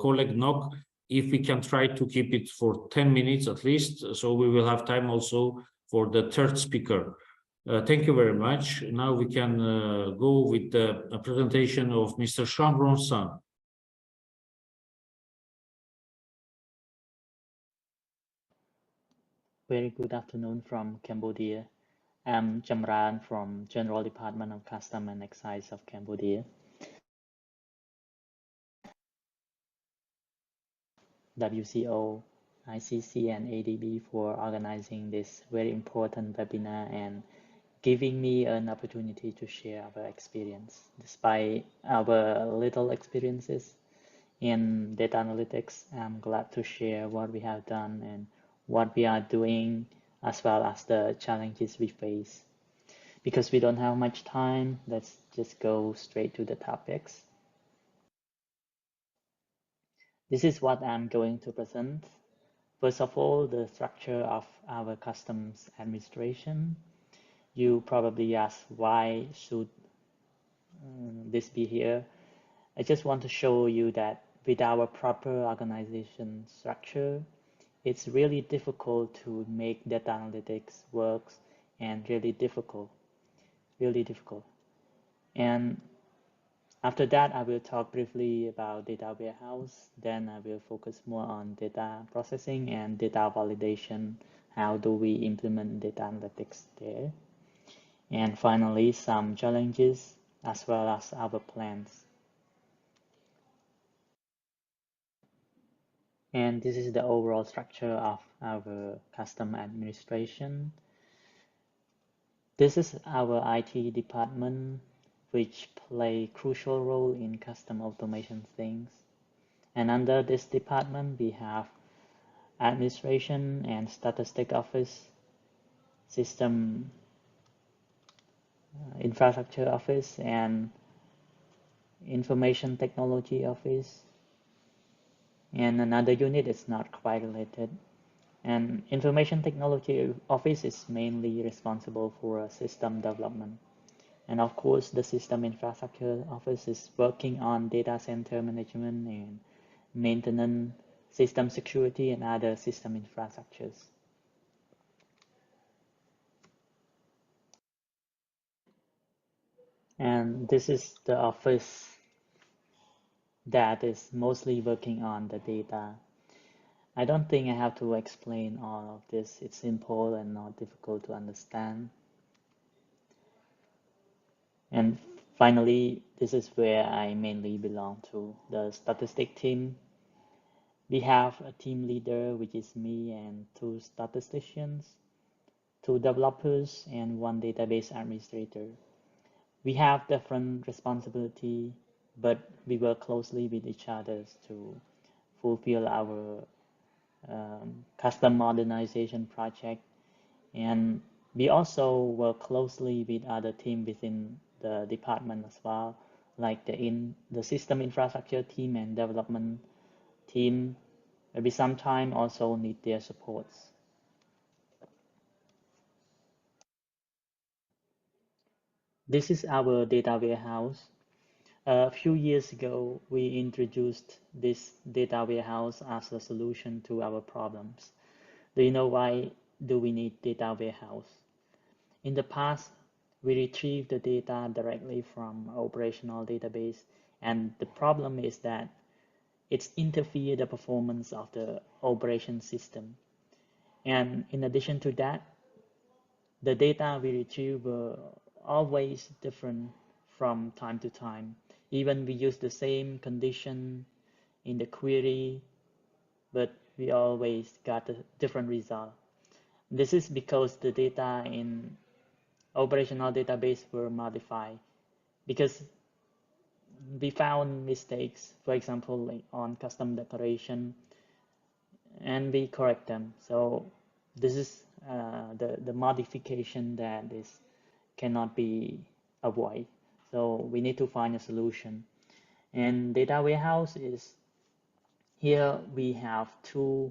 [SPEAKER 11] colleague Nok if we can try to keep it for 10 minutes at least, so we will have time also for the third speaker. Thank you very much. Now we can go with the presentation of Mr. Shamron San.
[SPEAKER 13] Very good afternoon from Cambodia. I'm Jamran from General Department of Customs and Excise of Cambodia. WCO, ICC, and ADB for organizing this very important webinar and giving me an opportunity to share our experience. Despite our little experiences in data analytics, I'm glad to share what we have done and what we are doing, as well as the challenges we face. Because we don't have much time, let's just go straight to the topics. This is what I'm going to present. First of all, the structure of our customs administration. You probably ask, why should this be here? I just want to show you that with our proper organization structure, it's really difficult to make data analytics works, and really difficult. And after that, I will talk briefly about data warehouse. Then I will focus more on data processing and data validation. How do we implement data analytics there? And finally, some challenges as well as our plans. And this is the overall structure of our custom administration. This is our IT department, which play crucial role in custom automation things. And under this department, we have administration and statistic office, system infrastructure office, and information technology office. And another unit is not quite related, And Information Technology Office is mainly responsible for system development. And of course, the System Infrastructure Office is working on data center management and maintenance, system security, and other system infrastructures. And this is the office that is mostly working on the data. I don't think I have to explain all of this. It's simple and not difficult to understand. And finally, this is where I mainly belong to, the statistic team. We have a team leader, which is me, and 2 statisticians, 2 developers, and 1 database administrator. We have different responsibility, but we work closely with each other to fulfill our custom modernization project. And we also work closely with other teams within the department as well, like the system infrastructure team and development team. We sometimes also need their supports. This is our data warehouse. A few years ago, we introduced this data warehouse as a solution to our problems. Do you know why do we need data warehouse? In the past, we retrieve the data directly from operational database, and the problem is that it's interfere the performance of the operation system. And in addition to that, the data we retrieve were always different from time to time. Even we use the same condition in the query, but we always got a different result. This is because the data in operational database were modified, because we found mistakes, for example, like on custom declaration, and we correct them. So this is the modification that cannot be avoided. So we need to find a solution. And data warehouse is, here we have 2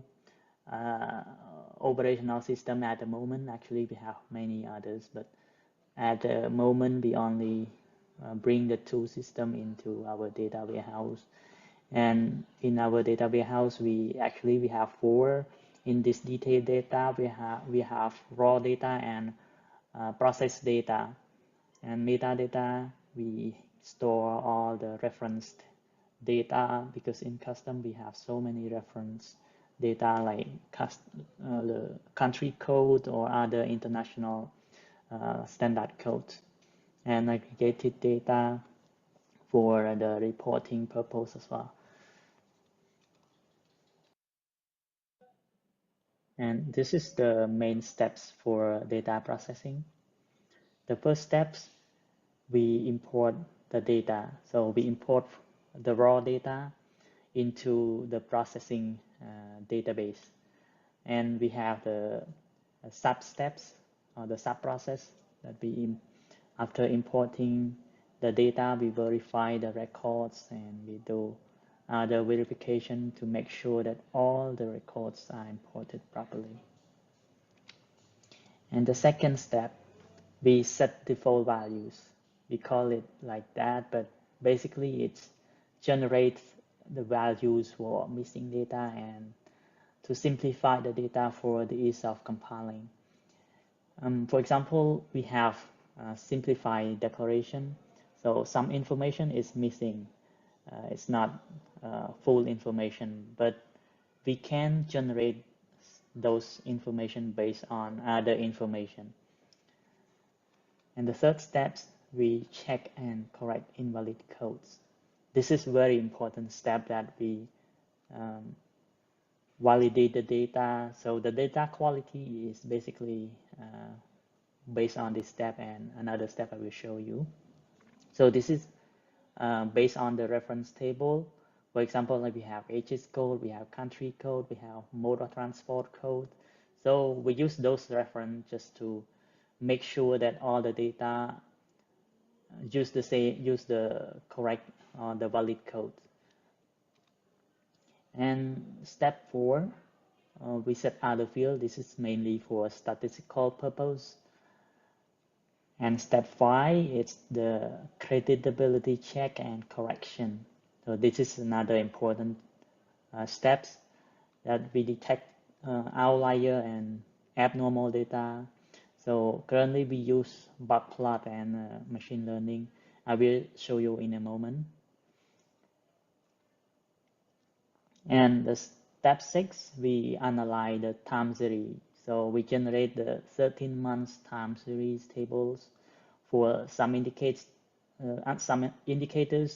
[SPEAKER 13] operational system at the moment. Actually, we have many others, but at the moment we only bring the 2 system into our data warehouse. And in our data warehouse, we have 4. In this detailed data, we have raw data and process data. And metadata, we store all the referenced data, because in custom we have so many reference data, like the country code or other international standard codes, and aggregated data for the reporting purpose as well. And this is the main steps for data processing. The first steps, we import the data. So we import the raw data into the processing database. And we have the sub steps, or the sub process that after importing the data, we verify the records, and we do the verification to make sure that all the records are imported properly. And the second step, we set default values. We call it like that, but basically it generates the values for missing data and to simplify the data for the ease of compiling. For example, we have simplified declaration. So some information is missing. It's not full information, but we can generate those information based on other information. And the third step, we check and correct invalid codes. This is very important step that we validate the data. So the data quality is basically based on this step and another step I will show you. So this is based on the reference table. For example, like we have HS code, we have country code, we have mode of transport code. So we use those reference just to make sure that all the data use the correct the valid code. And step 4, we set other field. This is mainly for statistical purpose. And step 5 is the creditability check and correction. So this is another important steps that we detect outlier and abnormal data. So currently we use bug plot and machine learning. I will show you in a moment. And the step 6, we analyze the time series. So we generate the 13 months time series tables for some indicators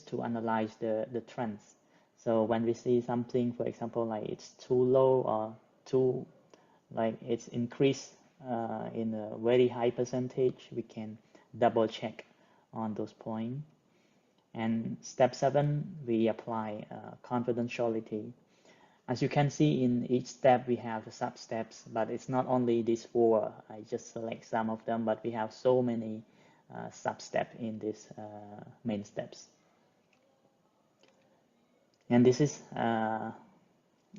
[SPEAKER 13] to analyze the trends. So when we see something, for example, like it's too low or too, like it's increased in a very high percentage, we can double check on those points. And step 7, we apply confidentiality. As you can see, in each step we have the sub steps, but it's not only these 4. I just select some of them, but we have so many sub steps in these main steps. And this is,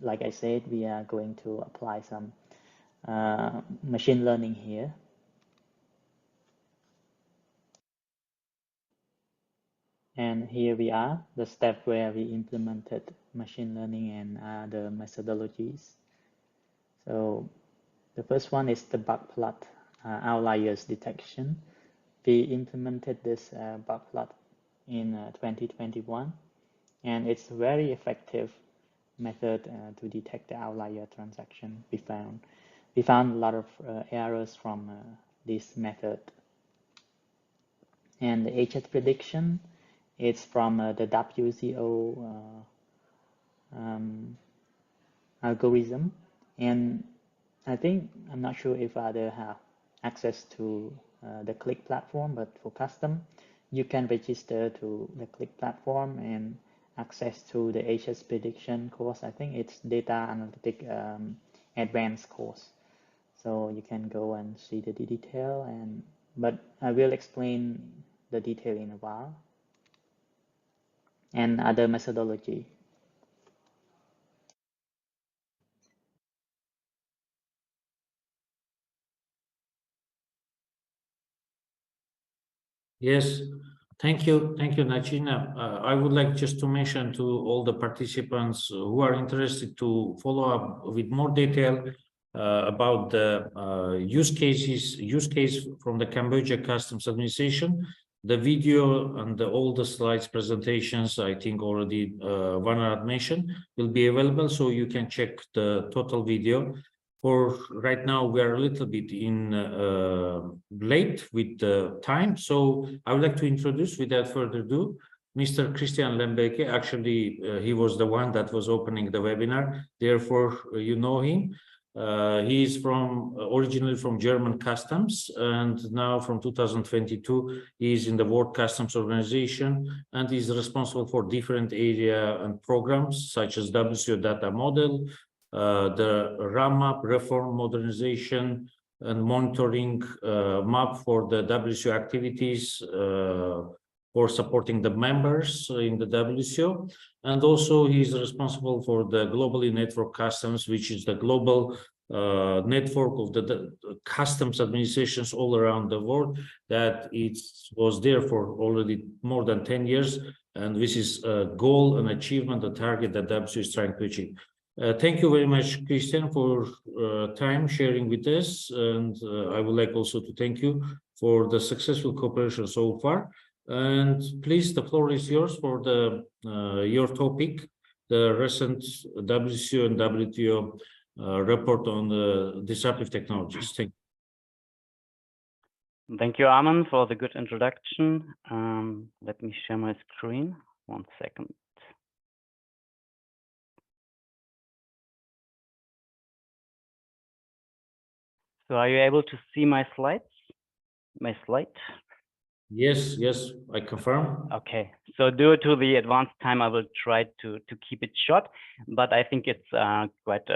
[SPEAKER 13] like I said, we are going to apply some machine learning here. And here we are, the step where we implemented machine learning and the methodologies. So the first one is the bug plot outliers detection. We implemented this bug plot in 2021, and it's a very effective method to detect the outlier transaction we found. We found a lot of errors from this method. And the HS prediction, it's from the WCO algorithm. And I think, I'm not sure if others have access to the Click platform, but for custom, you can register to the Click platform and access to the HS prediction course. I think it's data analytic advanced course. So you can go and see the detail, but I will explain the detail in a while. And other methodology.
[SPEAKER 11] Yes, thank you, Nachina. I would like just to mention to all the participants who are interested to follow up with more detail about the use case from the Cambodia Customs Administration. The video and all the slides presentations, I think already Vanarad mentioned, will be available, so you can check the total video. For right now, we are a little bit in late with the time, so I would like to introduce, without further ado, Mr. Christian Lembeke. Actually, he was the one that was opening the webinar, therefore you know him. He is originally from German Customs, and now from 2022 he is in the World Customs Organization and is responsible for different area and programs such as WCO data model, the RAMAP reform modernization and monitoring map for the WCO activities for supporting the members in the WCO. And also he is responsible for the Globally Network Customs, which is the global network of the customs administrations all around the world, that it was there for already more than 10 years. And this is a goal, an achievement, a target that WCO is trying to achieve. Thank you very much, Christian, for time sharing with us. And I would like also to thank you for the successful cooperation so far. And please, the floor is yours for the your topic, the recent WCO and WTO report on the disruptive technologies. Thank you.
[SPEAKER 1] Thank you, Armin, for the good introduction. Let me share my screen. 1 second. So are you able to see my slides? My slide?
[SPEAKER 11] Yes, I confirm.
[SPEAKER 1] Okay, so due to the advanced time, I will try to keep it short, but I think it's quite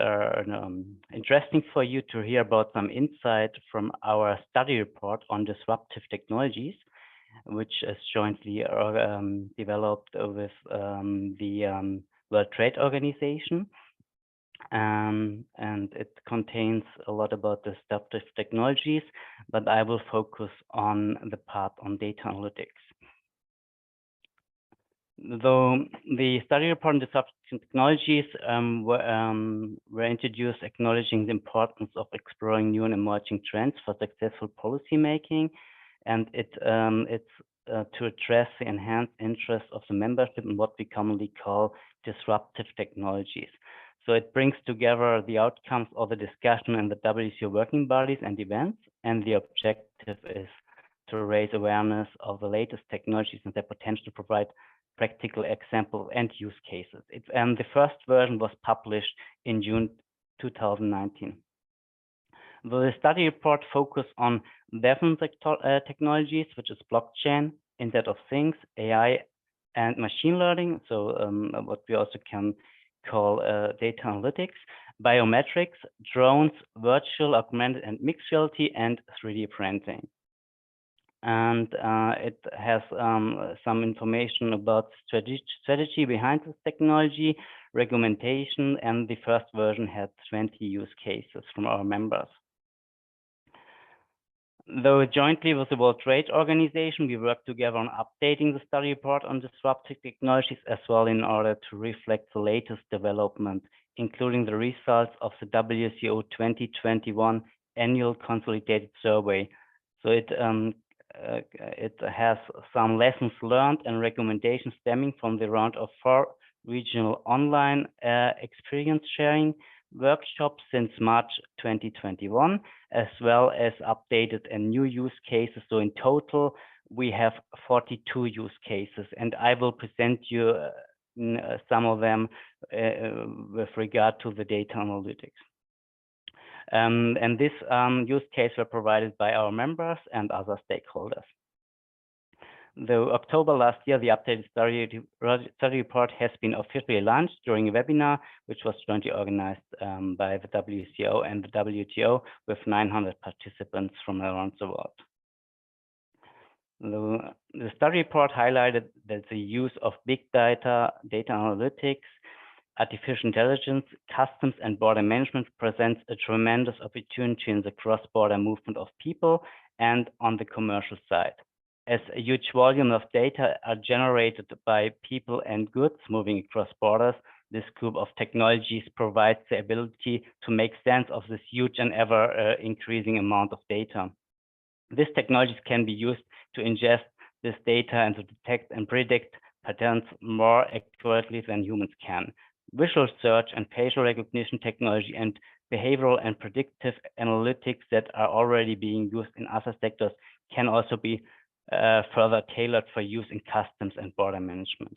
[SPEAKER 1] interesting for you to hear about some insight from our study report on disruptive technologies, which is jointly developed with the World Trade Organization. and it contains a lot about disruptive technologies, but I will focus on the part on data analytics. Though the study report on disruptive technologies were introduced acknowledging the importance of exploring new and emerging trends for successful policy making, and it's to address the enhanced interest of the membership in what we commonly call disruptive technologies. So it brings together the outcomes of the discussion in the WCO working bodies and events, and the objective is to raise awareness of the latest technologies and their potential to provide practical examples and use cases. The first version was published in June 2019. The study report focused on different technologies, which is blockchain, Internet of Things, AI, and machine learning. So what we also can call data analytics, biometrics, drones, virtual, augmented, and mixed reality, and 3D printing. And it has some information about strategy behind this technology, regulation, and the first version had 20 use cases from our members. Though jointly with the World Trade Organization, we work together on updating the study report on disruptive technologies as well in order to reflect the latest development, including the results of the WCO 2021 Annual Consolidated Survey. So it has some lessons learned and recommendations stemming from the round of 4 regional online experience sharing workshops since March 2021, as well as updated and new use cases. So in total, we have 42 use cases, and I will present you some of them with regard to the data analytics. And this use case were provided by our members and other stakeholders. Though October last year, the updated study report has been officially launched during a webinar, which was jointly organized by the WCO and the WTO with 900 participants from around the world. The study report highlighted that the use of big data, data analytics, artificial intelligence, customs, and border management presents a tremendous opportunity in the cross-border movement of people and on the commercial side. As a huge volume of data are generated by people and goods moving across borders, this group of technologies provides the ability to make sense of this huge and ever increasing amount of data. These technologies can be used to ingest this data and to detect and predict patterns more accurately than humans can. Visual search and facial recognition technology and behavioral and predictive analytics that are already being used in other sectors can also be further tailored for use in customs and border management.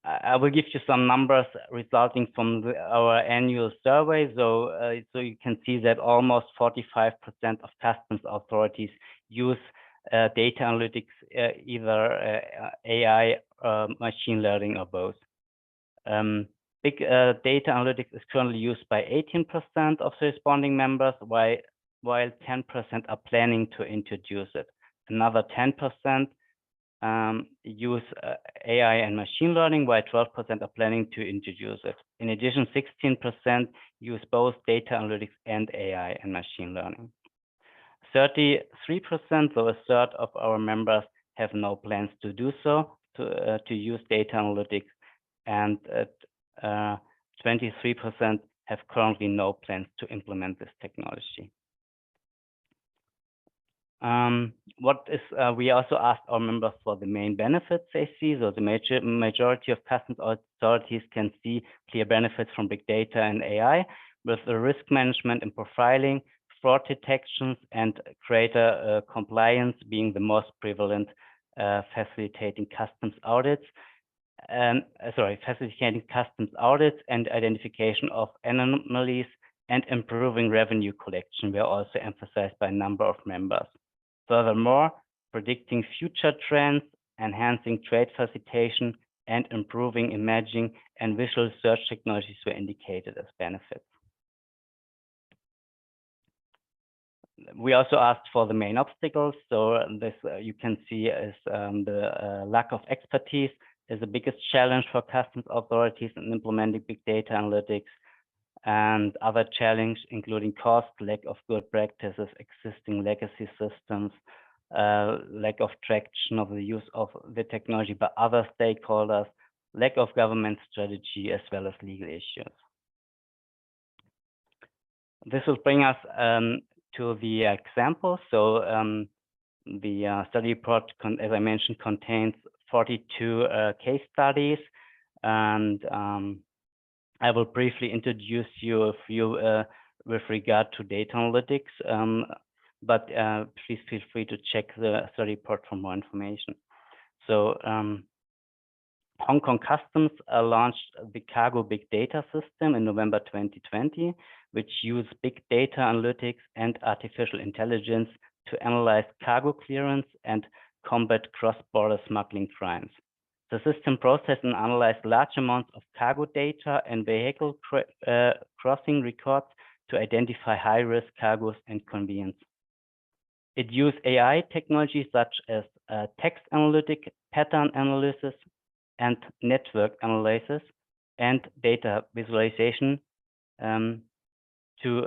[SPEAKER 1] I will give you some numbers resulting from our annual survey. So you can see that almost 45% of customs authorities use data analytics, either AI, machine learning, or both. Big data analytics is currently used by 18% of the responding members, while 10% are planning to introduce it. Another 10% use AI and machine learning, while 12% are planning to introduce it. In addition, 16% use both data analytics and AI and machine learning. 33%, so a third of our members, have no plans to do so, to use data analytics, and 23% have currently no plans to implement this technology. We also asked our members for the main benefits they see. So the majority of customs authorities can see clear benefits from big data and AI, with the risk management and profiling, fraud detections, and greater compliance being the most prevalent, facilitating customs audits and identification of anomalies and improving revenue collection were also emphasized by a number of members. Furthermore, predicting future trends, enhancing trade facilitation, and improving imaging and visual search technologies were indicated as benefits. We also asked for the main obstacles. So this you can see is the lack of expertise, is the biggest challenge for customs authorities in implementing big data analytics, and other challenges including cost, lack of good practices, existing legacy systems, lack of traction of the use of the technology by other stakeholders, lack of government strategy, as well as legal issues. This will bring us to the example. So the study report, as I mentioned, contains 42 case studies, and I will briefly introduce you a few with regard to data analytics, but please feel free to check the study report for more information. So Hong Kong Customs launched the Cargo Big Data System in November 2020, which uses big data analytics and artificial intelligence to analyze cargo clearance and combat cross-border smuggling crimes. The system processed and analyzed large amounts of cargo data and vehicle crossing records to identify high-risk cargoes and conveyance. It used AI technologies such as text analytic, pattern analysis, and network analysis and data visualization to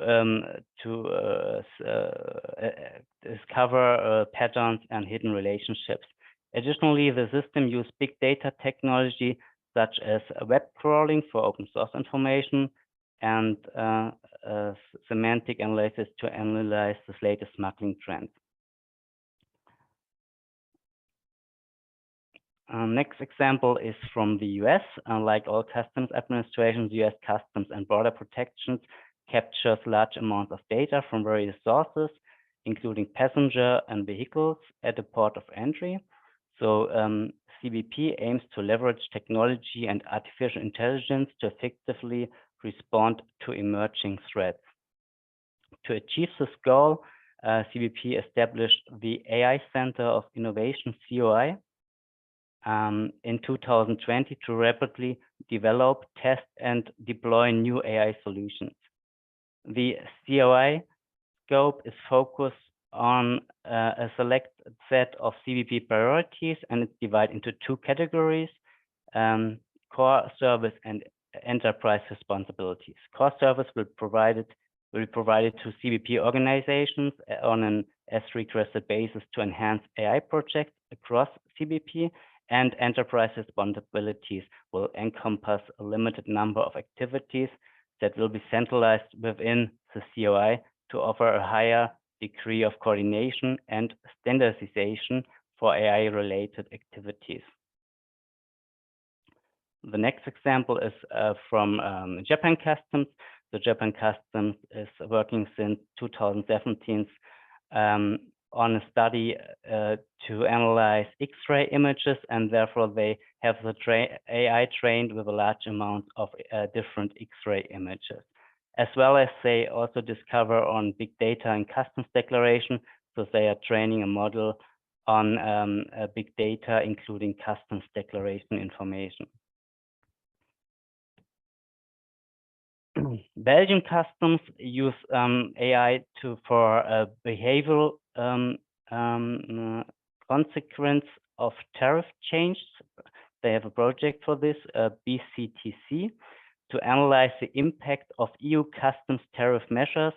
[SPEAKER 1] discover patterns and hidden relationships. Additionally, the system used big data technology such as web crawling for open source information and semantic analysis to analyze the latest smuggling trends. Next example is from the US. Like all customs administrations, US Customs and Border Protection captures large amounts of data from various sources, including passenger and vehicles at the port of entry. So CBP aims to leverage technology and artificial intelligence to effectively respond to emerging threats. To achieve this goal, CBP established the AI Center of Innovation, COI, in 2020 to rapidly develop, test, and deploy new AI solutions. The COI scope is focused on a select set of CBP priorities, and it's divided into two categories: core service and enterprise responsibilities. Core service will be provided to CBP organizations on an as-requested basis to enhance AI projects across CBP, and enterprise responsibilities will encompass a limited number of activities that will be centralized within the COI to offer a higher degree of coordination and standardization for AI-related activities. The next example is from Japan Customs. The Japan Customs is working since 2017 on a study to analyze X-ray images, and therefore they have the AI trained with a large amount of different X-ray images, as well as they also discover on big data and customs declaration. So they are training a model on big data, including customs declaration information. Belgian Customs use AI for behavioral consequence of tariff change. They have a project for this, BCTC, to analyze the impact of EU customs tariff measures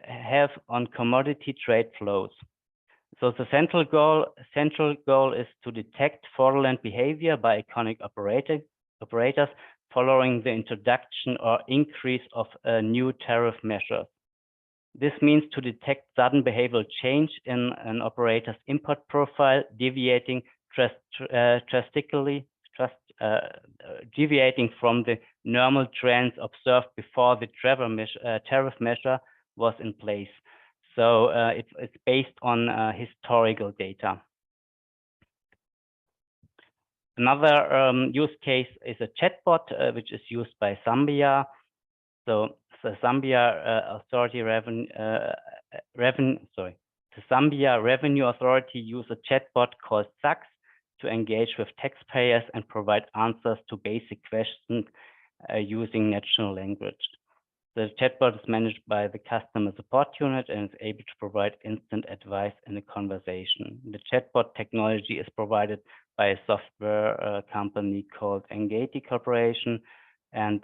[SPEAKER 1] have on commodity trade flows. So the central goal is to detect fraudulent behavior by economic operators following the introduction or increase of new tariff measures. This means to detect sudden behavioral change in an operator's import profile, deviating drastically from the normal trends observed before the tariff measure was in place. So it's based on historical data. Another use case is a chatbot, which is used by Zambia. So the Zambia Zambia Revenue Authority use a chatbot called Sax to engage with taxpayers and provide answers to basic questions using natural language. The chatbot is managed by the customer support unit and is able to provide instant advice in a conversation. The chatbot technology is provided by a software company called Engati Corporation. And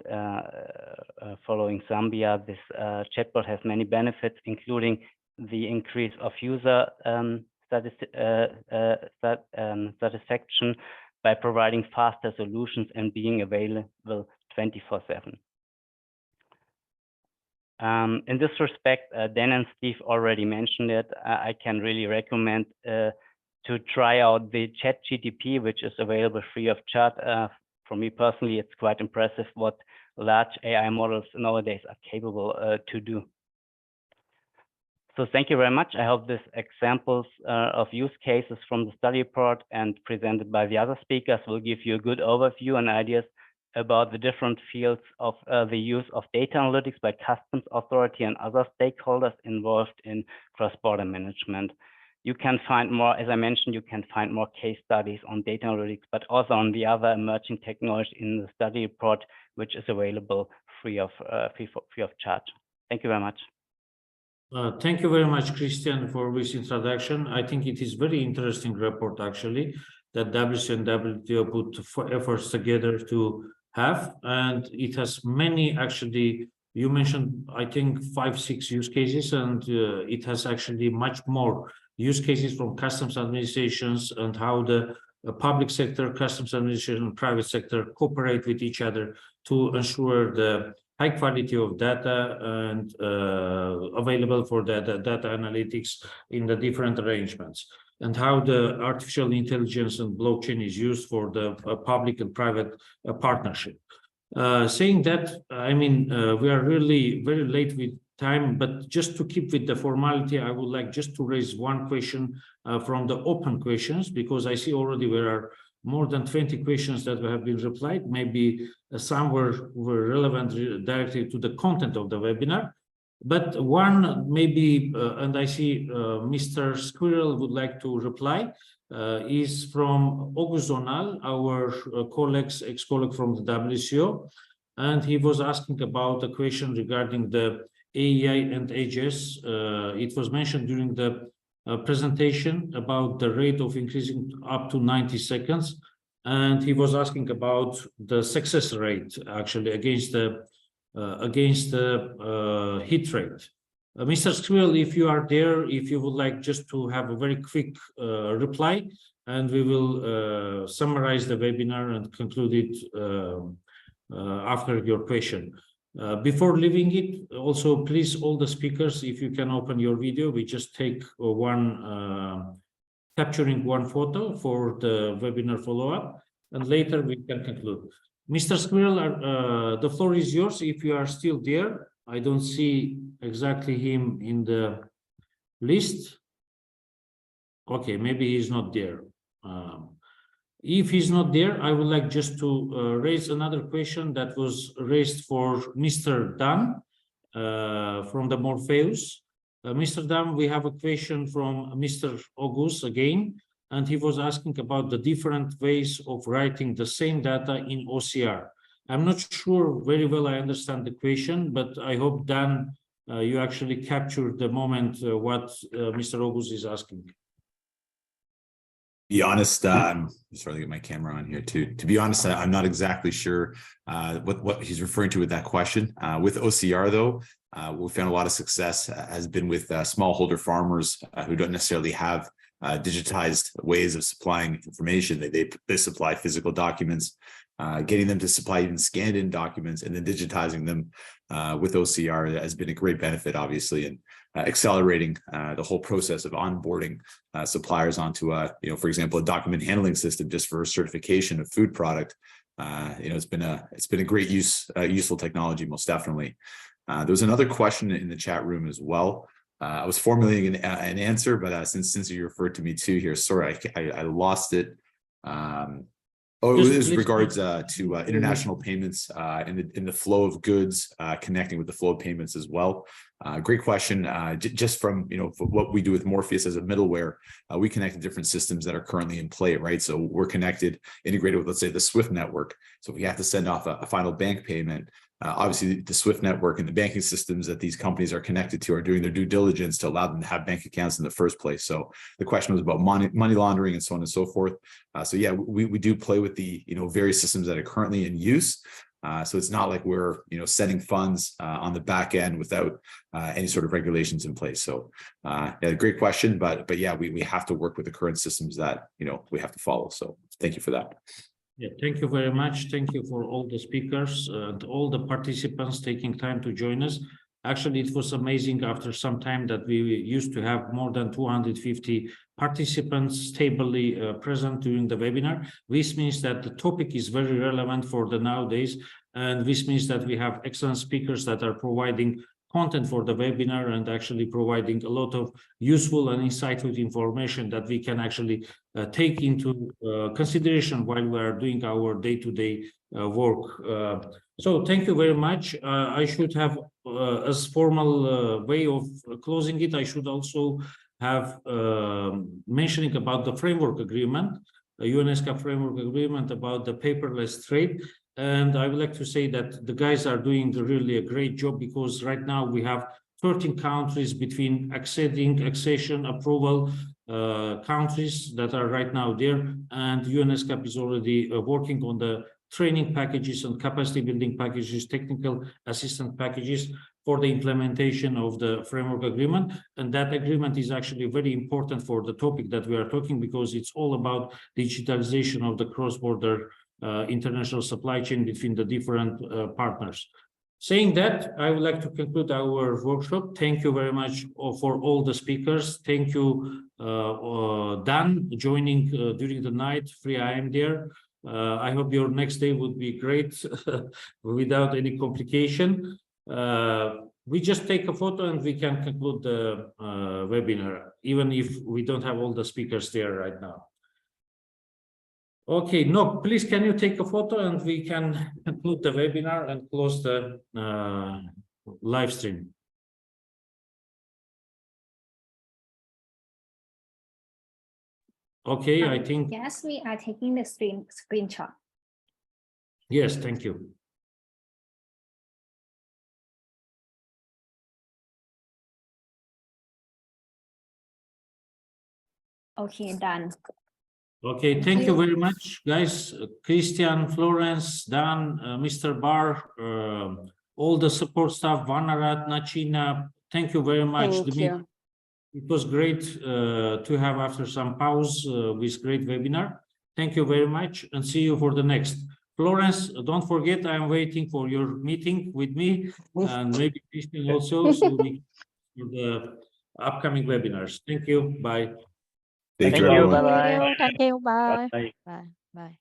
[SPEAKER 1] following Zambia, this chatbot has many benefits, including the increase of user satisfaction by providing faster solutions and being available 24/7. In this respect, Dan and Steve already mentioned it. I can really recommend to try out the ChatGTP, which is available free of charge. For me personally, it's quite impressive what large AI models nowadays are capable to do. So thank you very much. I hope these examples of use cases from the study report and presented by the other speakers will give you a good overview and ideas about the different fields of the use of data analytics by customs authority and other stakeholders involved in cross-border management. You can find more, as I mentioned, you can find more case studies on data analytics, but also on the other emerging technology in the study report, which is available free of charge. Thank you very much.
[SPEAKER 11] Thank you very much, Christian, for this introduction. I think it is very interesting report, actually, that WCO and WTO put efforts together to have, and it has many, actually, you mentioned, I think, 5-6 use cases, and it has actually much more use cases from customs administrations and how the public sector, customs administration, and private sector cooperate with each other to ensure the high quality of data and available for the data analytics in the different arrangements, and how the artificial intelligence and blockchain is used for the public and private partnership. Saying that, I mean, we are really very late with time, but just to keep with the formality, I would like just to raise one question from the open questions, because I see already there are more than 20 questions that have been replied. Maybe some were relevant directly to the content of the webinar, but one maybe, and I see Mr. Squirrel would like to reply, is from August Zonal, our ex-colleague from the WCO, and he was asking about a question regarding the AEI and AGS. It was mentioned during the presentation about the rate of increasing up to 90 seconds. And he was asking about the success rate, actually, against the hit rate. Mr. Squirrel, if you are there, if you would like just to have a very quick reply, and we will summarize the webinar and conclude it after your question. Before leaving it, also, please, all the speakers, if you can open your video, we just take capturing one photo for the webinar follow-up, and later we can conclude. Mr. Squirrel, the floor is yours if you are still there. I don't see exactly him in the list. Okay, maybe he's not there. If he's not there, I would like just to raise another question that was raised for Mr. Dan from the Morpheus. Mr. Dan, we have a question from Mr. August again, and he was asking about the different ways of writing the same data in OCR. I'm not sure very well I understand the question, but I hope, Dan, you actually captured the moment what Mr. August is asking.
[SPEAKER 9] To be honest, I'm sorry to get my camera on here too. To be honest, I'm not exactly sure what he's referring to with that question. With OCR, though, we found a lot of success has been with smallholder farmers who don't necessarily have digitized ways of supplying information. They supply physical documents, getting them to supply even scanned in documents and then digitizing them with OCR has been a great benefit, obviously, and accelerating the whole process of onboarding suppliers onto for example, a document handling system just for certification of food product. It's been a great useful technology, most definitely. There was another question in the chat room as well. I was formulating an answer, but since you referred to me too here, sorry, I lost it. It was regards to international payments in the flow of goods, connecting with the flow of payments as well. Great question. Just from what we do with Morpheus as a middleware, we connect to different systems that are currently in play, right? So we're integrated with, let's say, the SWIFT network. So if we have to send off a final bank payment, obviously the SWIFT network and the banking systems that these companies are connected to are doing their due diligence to allow them to have bank accounts in the first place. So the question was about money laundering and so on and so forth. So yeah, we do play with the various systems that are currently in use. So it's not like we're setting funds on the back end without any sort of regulations in place. So yeah, great question, but yeah, we have to work with the current systems that we have to follow. So thank you for that.
[SPEAKER 11] Yeah, thank you very much. Thank you for all the speakers and all the participants taking time to join us. Actually, it was amazing after some time that we used to have more than 250 participants stably present during the webinar. This means that the topic is very relevant for the nowadays. And this means that we have excellent speakers that are providing content for the webinar and actually providing a lot of useful and insightful information that we can actually take into consideration while we are doing our day-to-day work. So thank you very much. I should have, as formal way of closing it, I should also have mentioning about the framework agreement, the ESCAP framework agreement about the paperless trade. And I would like to say that the guys are doing really a great job, because right now we have 13 countries between accession, approval countries that are right now there. And ESCAP is already working on the training packages and capacity building packages, technical assistance packages for the implementation of the framework agreement. And that agreement is actually very important for the topic that we are talking, because it's all about digitalization of the cross-border international supply chain between the different partners. Saying that, I would like to conclude our workshop. Thank you very much for all the speakers. Thank you, Dan, joining during the night, 3 a.m. there. I hope your next day would be great without any complication. We just take a photo and we can conclude the webinar, even if we don't have all the speakers there right now. Okay, no, please, can you take a photo and we can conclude the webinar and close the live stream. Okay, I think.
[SPEAKER 14] Yes, we are taking the screenshot.
[SPEAKER 11] Yes, thank you.
[SPEAKER 14] Okay, done.
[SPEAKER 11] Okay, thank you very much, guys. Christian, Florence, Dan, Mr. Barr, all the support staff, Vanarat, Nachina, thank you very much.
[SPEAKER 6] Thank you.
[SPEAKER 11] It was great to have after some pause this great webinar. Thank you very much, and see you for the next. Florence, don't forget, I'm waiting for your meeting with me, and maybe Christian also, so we for the upcoming webinars. Thank you. Bye.
[SPEAKER 1] Thank you. Bye-bye.
[SPEAKER 15] Thank you. Bye.
[SPEAKER 12] Bye.
[SPEAKER 15] Bye. Bye.